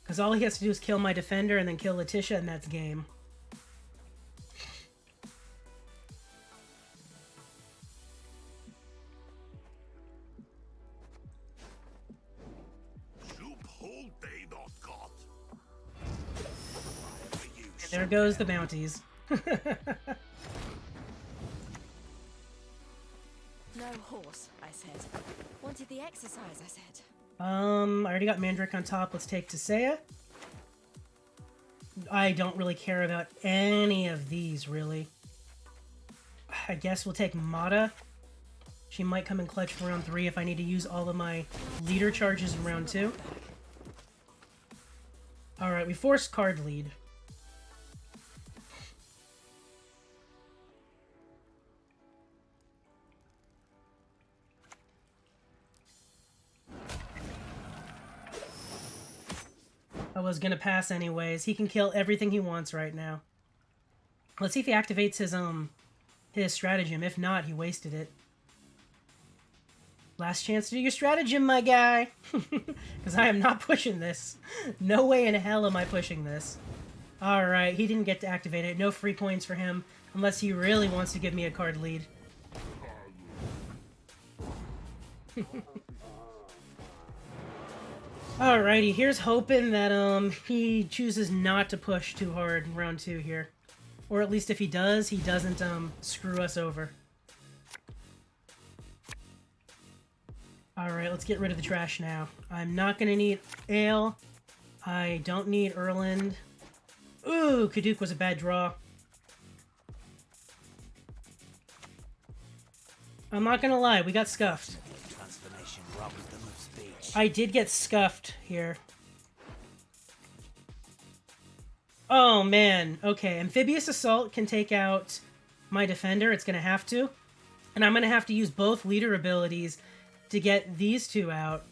Because all he has to do is kill my defender and then kill Letitia, and that's game. And there goes the bounties. No horse, I said. Wanted the exercise, I said. I already got Mandrake on top. Let's take Scoia'tael. I don't really care about any of these, really. I guess we'll take Mata. She might come in clutch for round 3 if I need to use all of my leader charges in round 2. Alright, we forced card lead. I was gonna pass anyways. He can kill everything he wants right now. Let's see if he activates his stratagem. If not, he wasted it. Last chance to do your stratagem, my guy! Because I am not pushing this. No way in hell am I pushing this. Alright, he didn't get to activate it. No free coins for him, unless he really wants to give me a card lead. Alrighty, here's hoping that he chooses not to push too hard in round 2 here. Or at least if he does, he doesn't screw us over. Alright, let's get rid of the trash now. I'm not gonna need Ale. I don't need Erland. Ooh, Kaduk was a bad draw. I'm not gonna lie, we got scuffed. Transformation robs them of speech. I did get scuffed here. Oh, man. Okay, Amphibious Assault can take out my defender. It's going to have to. And I'm going to have to use both leader abilities to get these two out.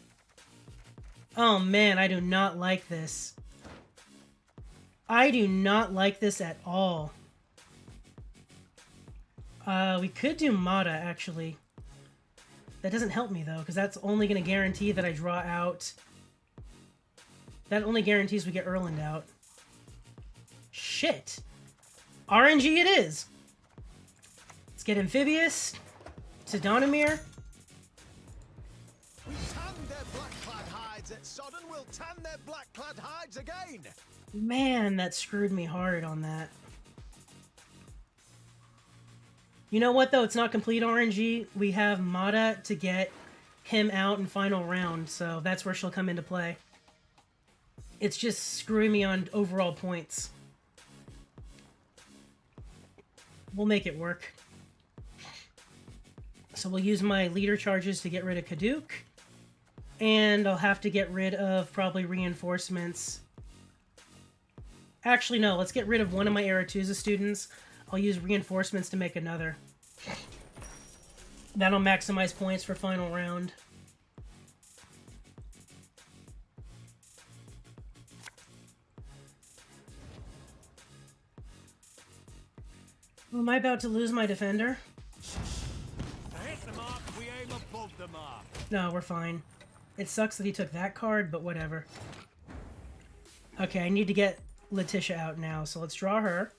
Oh, man, I do not like this. I do not like this at all. We could do Mata, actually. That doesn't help me, though, because that's only going to guarantee that I draw out... That only guarantees we get Erland out. Shit. RNG it is. Let's get Amphibious to Donimir. We tanned their black-clad hides at Sodden, we'll tan their black-clad hides again! Man, that screwed me hard on that. You know what, though? It's not complete RNG. We have Mata to get him out in final round, so that's where she'll come into play. It's just screwing me on overall points. We'll make it work. So we'll use my leader charges to get rid of Kaduk. And I'll have to get rid of probably reinforcements. Actually, no. Let's get rid of one of my Aretusa students. I'll use reinforcements to make another. That'll maximize points for final round. Am I about to lose my defender? Hit the mark, we aim above the mark. No, we're fine. It sucks that he took that card, but whatever. Okay, I need to get Letitia out now, so let's draw her.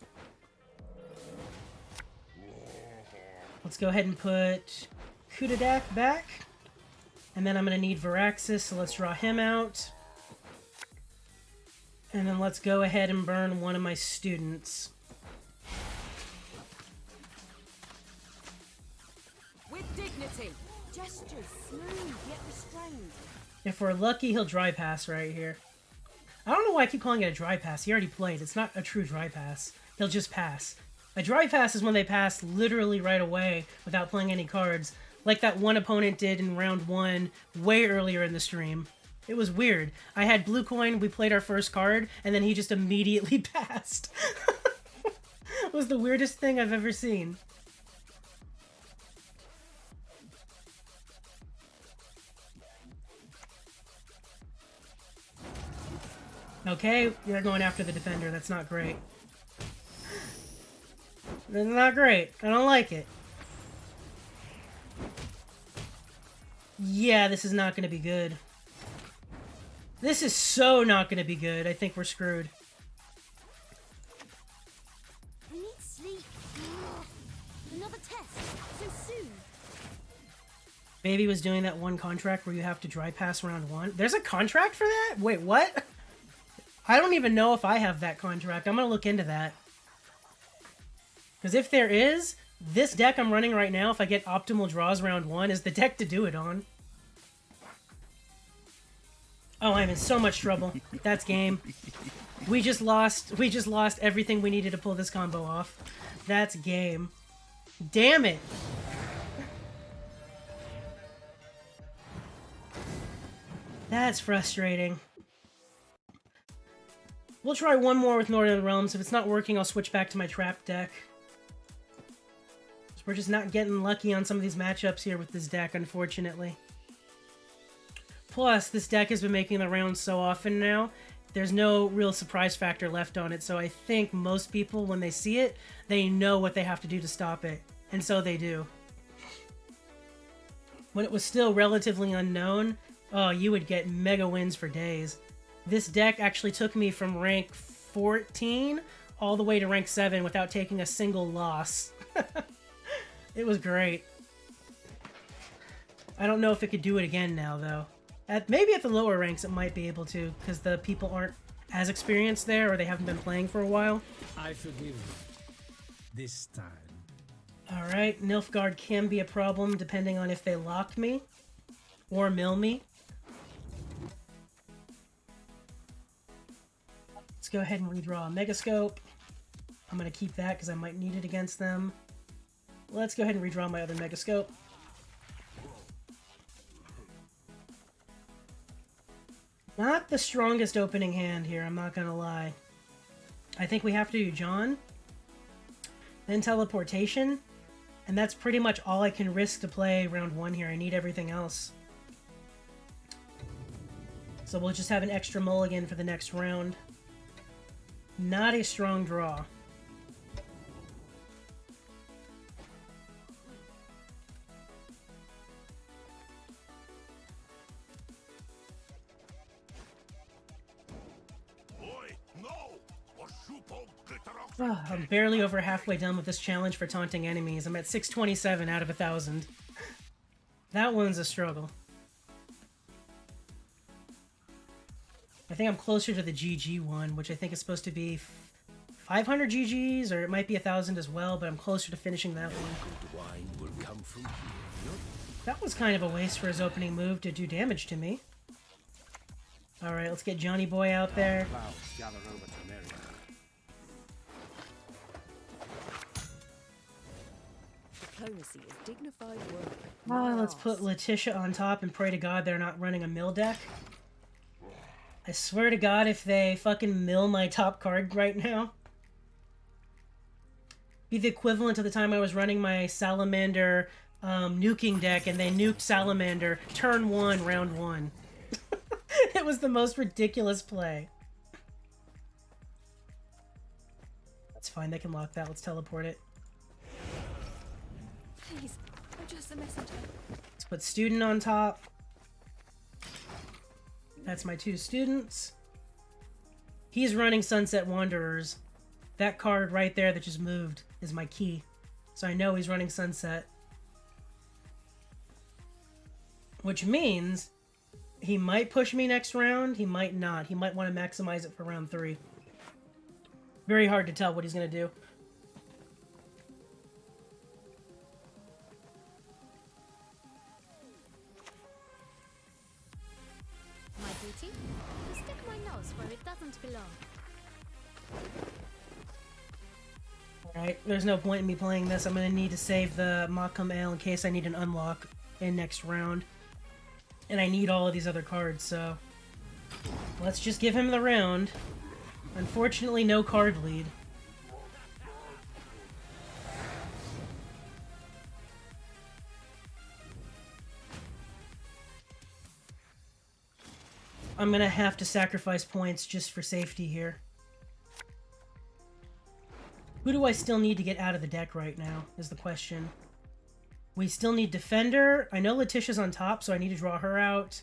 Let's go ahead and put Kudadak back. And then I'm going to need Varaxis, so let's draw him out. And then let's go ahead and burn one of my students. With dignity. Gestures smooth yet restrained. If we're lucky, he'll dry pass right here. I don't know why I keep calling it a dry pass. He already played. It's not a true dry pass. He'll just pass. A dry pass is when they pass literally right away without playing any cards, like that one opponent did in round 1 way earlier in the stream. It was weird. I had blue coin, we played our first card, and then he just immediately passed. It was the weirdest thing I've ever seen. Okay, you're going after the defender. That's not great. That's not great. I don't like it. Yeah, this is not going to be good. This is so not going to be good. I think we're screwed. I need sleep. Another test. So soon. Baby was doing that one contract where you have to dry pass round 1. There's a contract for that? Wait, what? I don't even know if I have that contract. I'm going to look into that. Because if there is, this deck I'm running right now, if I get optimal draws round 1, is the deck to do it on. Oh, I'm in so much trouble. That's game. We just lost everything we needed to pull this combo off. That's game. Damn it. That's frustrating. We'll try one more with Northern Realms. If it's not working, I'll switch back to my trap deck. So we're just not getting lucky on some of these matchups here with this deck, unfortunately. Plus, this deck has been making the rounds so often now, there's no real surprise factor left on it, so I think most people, when they see it, they know what they have to do to stop it. And so they do. When it was still relatively unknown, oh, you would get mega wins for days. This deck actually took me from rank 14 all the way to rank 7 without taking a single loss. It was great. I don't know if it could do it again now, though. Maybe at the lower ranks it might be able to, because the people aren't as experienced there, or they haven't been playing for a while. I forgive you. This time. Alright, Nilfgaard can be a problem depending on if they lock me or mill me. Let's go ahead and redraw a Megascope. I'm going to keep that because I might need it against them. Let's go ahead and redraw my other Megascope. Not the strongest opening hand here, I'm not going to lie. I think we have to do John, then Teleportation, and that's pretty much all I can risk to play round 1 here. I need everything else. So we'll just have an extra mulligan for the next round. Not a strong draw. Oi, no! Or Shupo Glitterox Oh, I'm barely over halfway done with this challenge for taunting enemies. I'm at 627 out of 1,000. That one's a struggle. I think I'm closer to the GG one, which I think is supposed to be 500 GGs, or it might be 1,000 as well, but I'm closer to finishing that one. Good wine will come from here. That was kind of a waste for his opening move to do damage to me. Alright, let's get Johnny Boy out there. Clouds gather over Temeria. Diplomacy is dignified work. Oh, let's put Letitia on top and pray to God they're not running a mill deck. I swear to God, if they fucking mill my top card right now, be the equivalent of the time I was running my Salamander nuking deck and they nuked Salamander turn 1, round 1. It was the most ridiculous play. That's fine, they can lock that. Let's teleport it. Please, I'm just a messenger. Let's put student on top. That's my 2 students. He's running Sunset Wanderers. That card right there that just moved is my key. So I know he's running Sunset. Which means he might push me next round, he might not. He might want to maximize it for round 3. Very hard to tell what he's going to do. My duty? To stick my nose where it doesn't belong. Alright, there's no point in me playing this. I'm going to need to save the Scoia'tael in case I need an unlock in next round. And I need all of these other cards, so... let's just give him the round. Unfortunately, no card lead. I'm gonna have to sacrifice points just for safety here. Who do I still need to get out of the deck right now, is the question. We still need Defender. I know Letitia's on top, so I need to draw her out.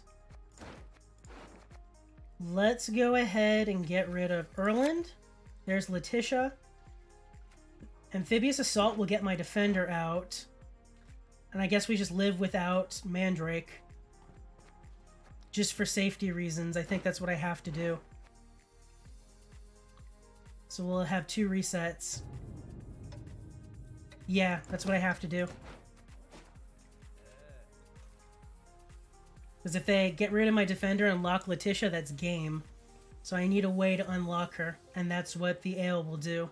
Let's go ahead and get rid of Erland. There's Letitia. Amphibious Assault will get my Defender out. And I guess we just live without Mandrake. Just for safety reasons. I think that's what I have to do. So we'll have 2 resets. Yeah, that's what I have to do. Because if they get rid of my Defender and lock Letitia, that's game. So I need a way to unlock her, and that's what the ale will do.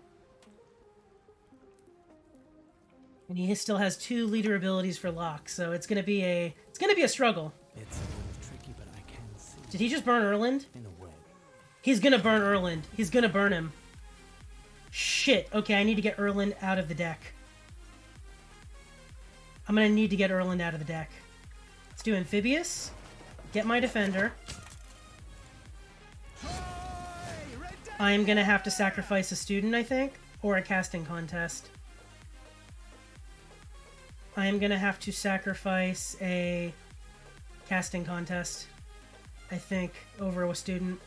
And he still has 2 leader abilities for lock, so it's gonna be a struggle. It's a little tricky, but I can see. Did he just burn Erland? In a way. He's gonna burn Erland. He's gonna burn him. Shit. Okay, I need to get Erland out of the deck. I'm gonna need to get Erland out of the deck. Let's do Amphibious. Get my Defender. I'm gonna have to sacrifice a student, I think, or a casting contest. I am gonna have to sacrifice a casting contest, I think, over a student.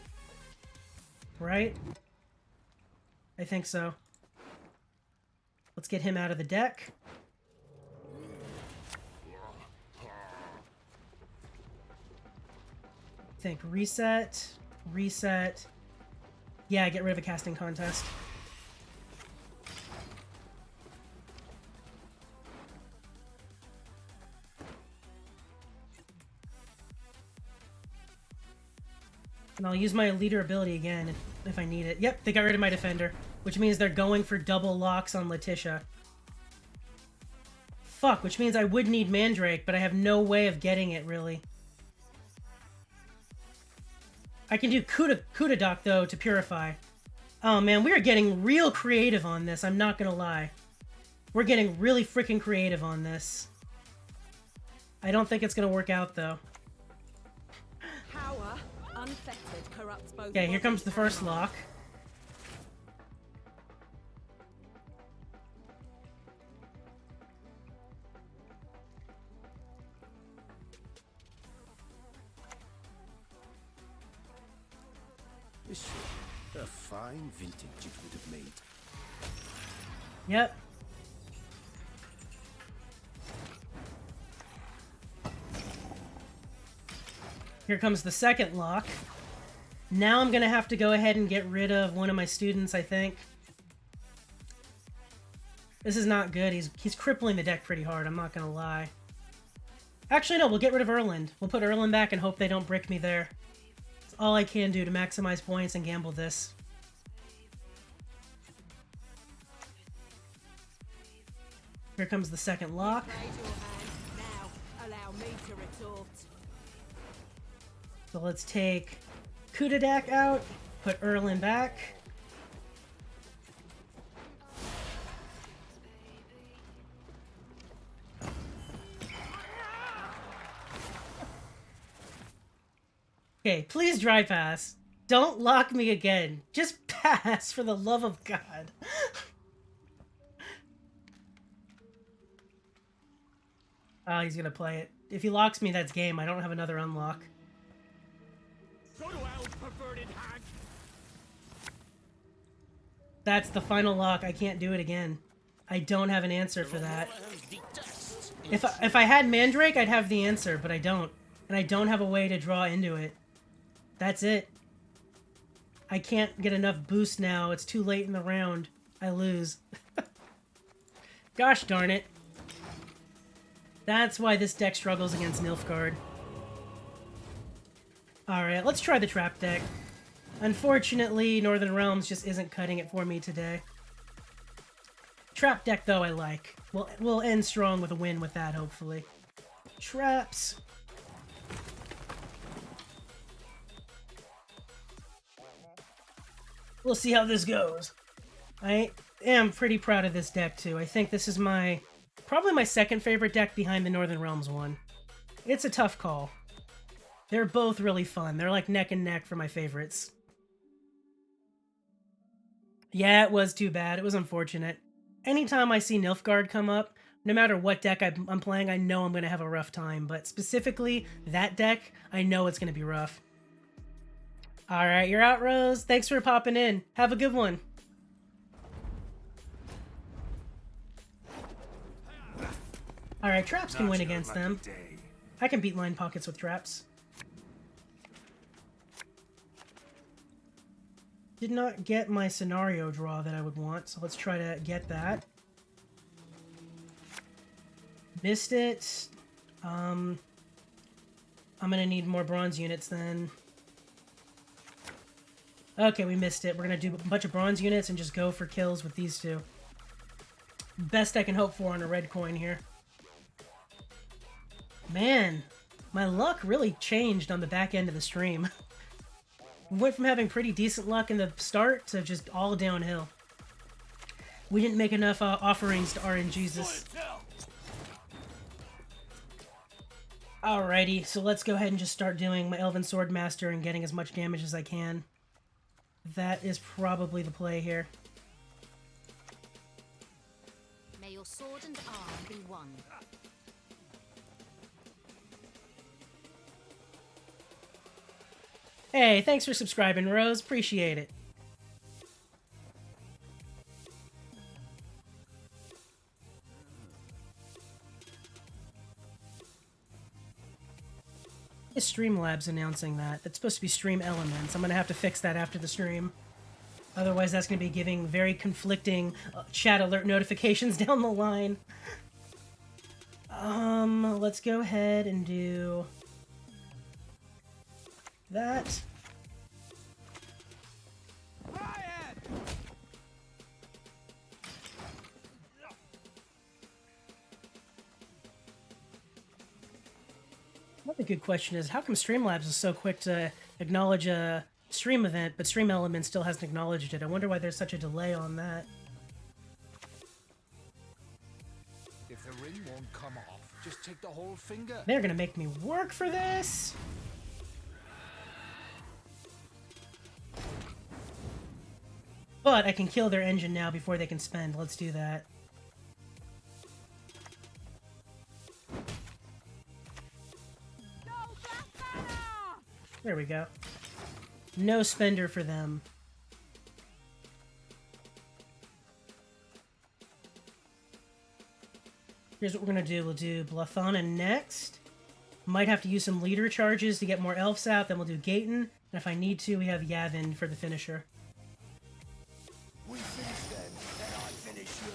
Right? I think so. Let's get him out of the deck. think reset, reset. Yeah, get rid of a casting contest. And I'll use my leader ability again if I need it. Yep, they got rid of my defender, which means they're going for double locks on Letitia. Fuck, which means I would need Mandrake, but I have no way of getting it, really. I can do Kudadoc, though, to purify. Oh, man, we are getting real creative on this, I'm not gonna lie. We're getting really freaking creative on this. I don't think it's gonna work out, though. Power, unfettered, corrupts both. Okay, here comes the first lock. This a fine vintage it would have made. Yep. Here comes the second lock. Now I'm gonna have to go ahead and get rid of one of my students, I think. This is not good. He's crippling the deck pretty hard, I'm not gonna lie. Actually, no, we'll get rid of Erland. We'll put Erland back and hope they don't brick me there. It's all I can do to maximize points and gamble this. Here comes the second lock. Now, allow me to retort. So let's take Kudadak out, put Erland back. Okay, please dry pass. Don't lock me again. Just pass, for the love of God. Oh, he's gonna play it. If he locks me, that's game. I don't have another unlock. That's the final lock. I can't do it again. I don't have an answer for that. If I had Mandrake, I'd have the answer, but I don't. And I don't have a way to draw into it. That's it. I can't get enough boost now. It's too late in the round. I lose. Gosh darn it. That's why this deck struggles against Nilfgaard. Alright, let's try the trap deck. Unfortunately, Northern Realms just isn't cutting it for me today. Trap deck, though, I like. We'll end strong with a win with that, hopefully. Traps. We'll see how this goes. I am pretty proud of this deck, too. I think this is probably my second favorite deck behind the Northern Realms one. It's a tough call. They're both really fun. They're like neck and neck for my favorites. Yeah, it was too bad. It was unfortunate. Anytime I see Nilfgaard come up, no matter what deck I'm playing, I know I'm going to have a rough time. But specifically, that deck, I know it's going to be rough. Alright, you're out, Rose. Thanks for popping in. Have a good one. Alright, traps can win against them. I can beat line pockets with traps. Did not get my scenario draw that I would want, so let's try to get that. Missed it. I'm gonna need more bronze units then. Okay, we missed it. We're gonna do a bunch of bronze units and just go for kills with these two. Best I can hope for on a red coin here. Man, my luck really changed on the back end of the stream. Went from having pretty decent luck in the start to just all downhill. We didn't make enough offerings to RNGesus. Alrighty, so let's go ahead and just start doing my Elven Swordmaster and getting as much damage as I can. That is probably the play here. May your sword and arm be one. Hey, thanks for subscribing, Rose. Appreciate it. This Streamlabs announcing that? That's supposed to be Stream Elements. I'm gonna have to fix that after the stream. Otherwise, that's gonna be giving very conflicting chat alert notifications down the line. Let's go ahead and do that. Another good question is, how come Streamlabs is so quick to acknowledge a stream event, but Stream Elements still hasn't acknowledged it? I wonder why there's such a delay on that. If the ring won't come off, just take the whole finger. They're gonna make me work for this. But I can kill their engine now before they can spend. Let's do that. There we go. No spender for them. Here's what we're gonna do. We'll do Blathana next. Might have to use some leader charges to get more elves out. Then we'll do Gaten. And if I need to, we have Yavin for the finisher. We finish them, then I finish you.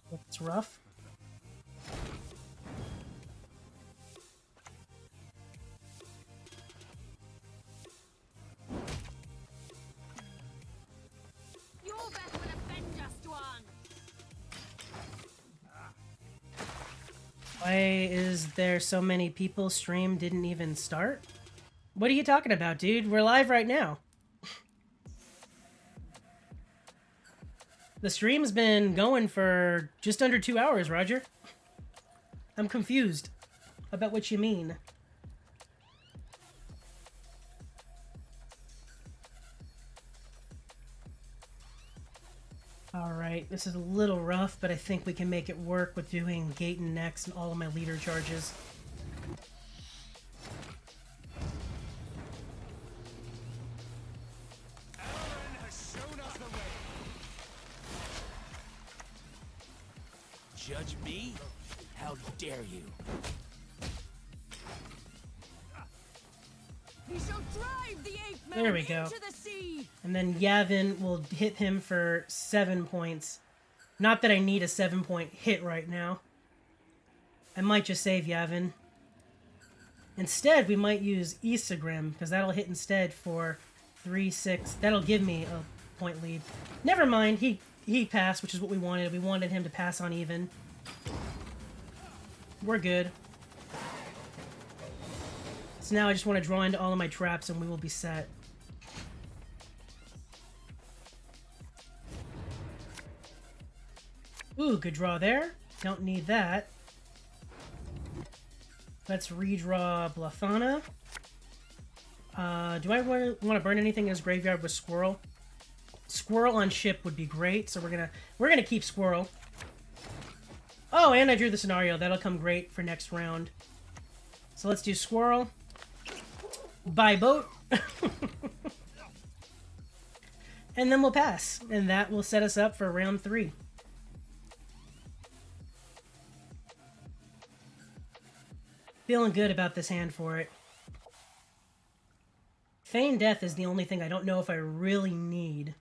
That's rough. Your best would avenge us, Dwan. Why is there so many people? Stream didn't even start? What are you talking about, dude? We're live right now. The stream's been going for just under 2 hours, Roger. I'm confused about what you mean. Alright, this is a little rough, but I think we can make it work with doing Gaten next and all of my leader charges. Aaron has shown us the way. Judge me? How dare you? He shall drive the ape man There we go. into the sea. And then Yavin will hit him for 7 points. Not that I need a 7-point hit right now. I might just save Yavin. Instead, we might use Isagrim, because that'll hit instead for 3-6. That'll give me a point lead. Never mind, he passed, which is what we wanted. We wanted him to pass on even. We're good. So now I just want to draw into all of my traps and we will be set. Ooh, good draw there. Don't need that. Let's redraw Blathana. Do I want to burn anything in his graveyard with Squirrel? Squirrel on ship would be great, so we're gonna keep Squirrel. Oh, and I drew the scenario. That'll come great for next round. So let's do Squirrel. Buy boat. And then we'll pass. And that will set us up for round 3. Feeling good about this hand for it. Feign Death is the only thing I don't know if I really need.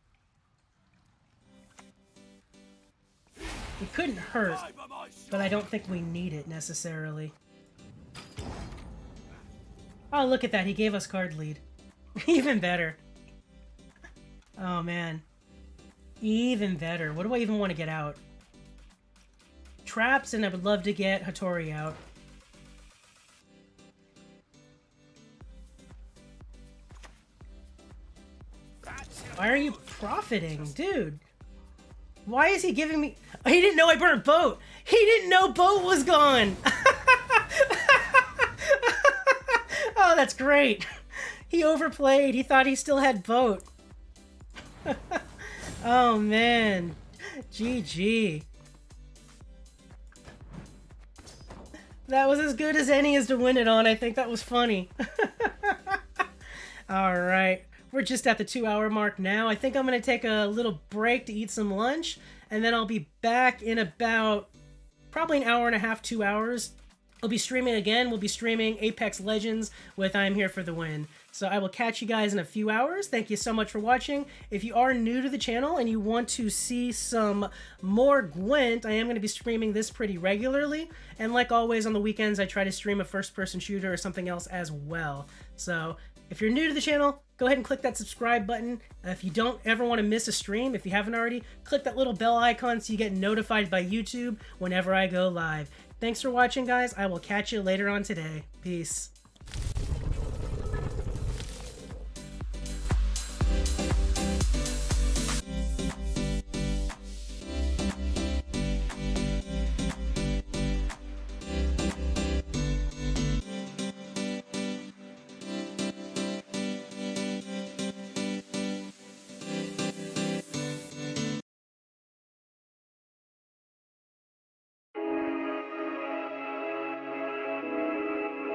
It couldn't hurt, but I don't think we need it necessarily. Oh, look at that. He gave us card lead. Even better. Oh, man. Even better. What do I even want to get out? Traps, and I would love to get Hattori out. Why are you profiting? Dude. Why is he giving me... Oh, he didn't know I burnt boat. He didn't know boat was gone. Oh, that's great. He overplayed. He thought he still had boat. Oh, man. GG. That was as good as any as to win it on. I think that was funny. All right. We're just at the 2-hour mark now. I think I'm going to take a little break to eat some lunch, and then I'll be back in about probably an hour and a half, 2 hours. I'll be streaming again. We'll be streaming Apex Legends with I'm Here for the Win. So I will catch you guys in a few hours. Thank you so much for watching. If you are new to the channel and you want to see some more Gwent, I am going to be streaming this pretty regularly. And like always on the weekends, I try to stream a first-person shooter or something else as well. So if you're new to the channel, go ahead and click that subscribe button. If you don't ever want to miss a stream, if you haven't already, click that little bell icon so you get notified by YouTube whenever I go live. Thanks for watching, guys. I will catch you later on today. Peace.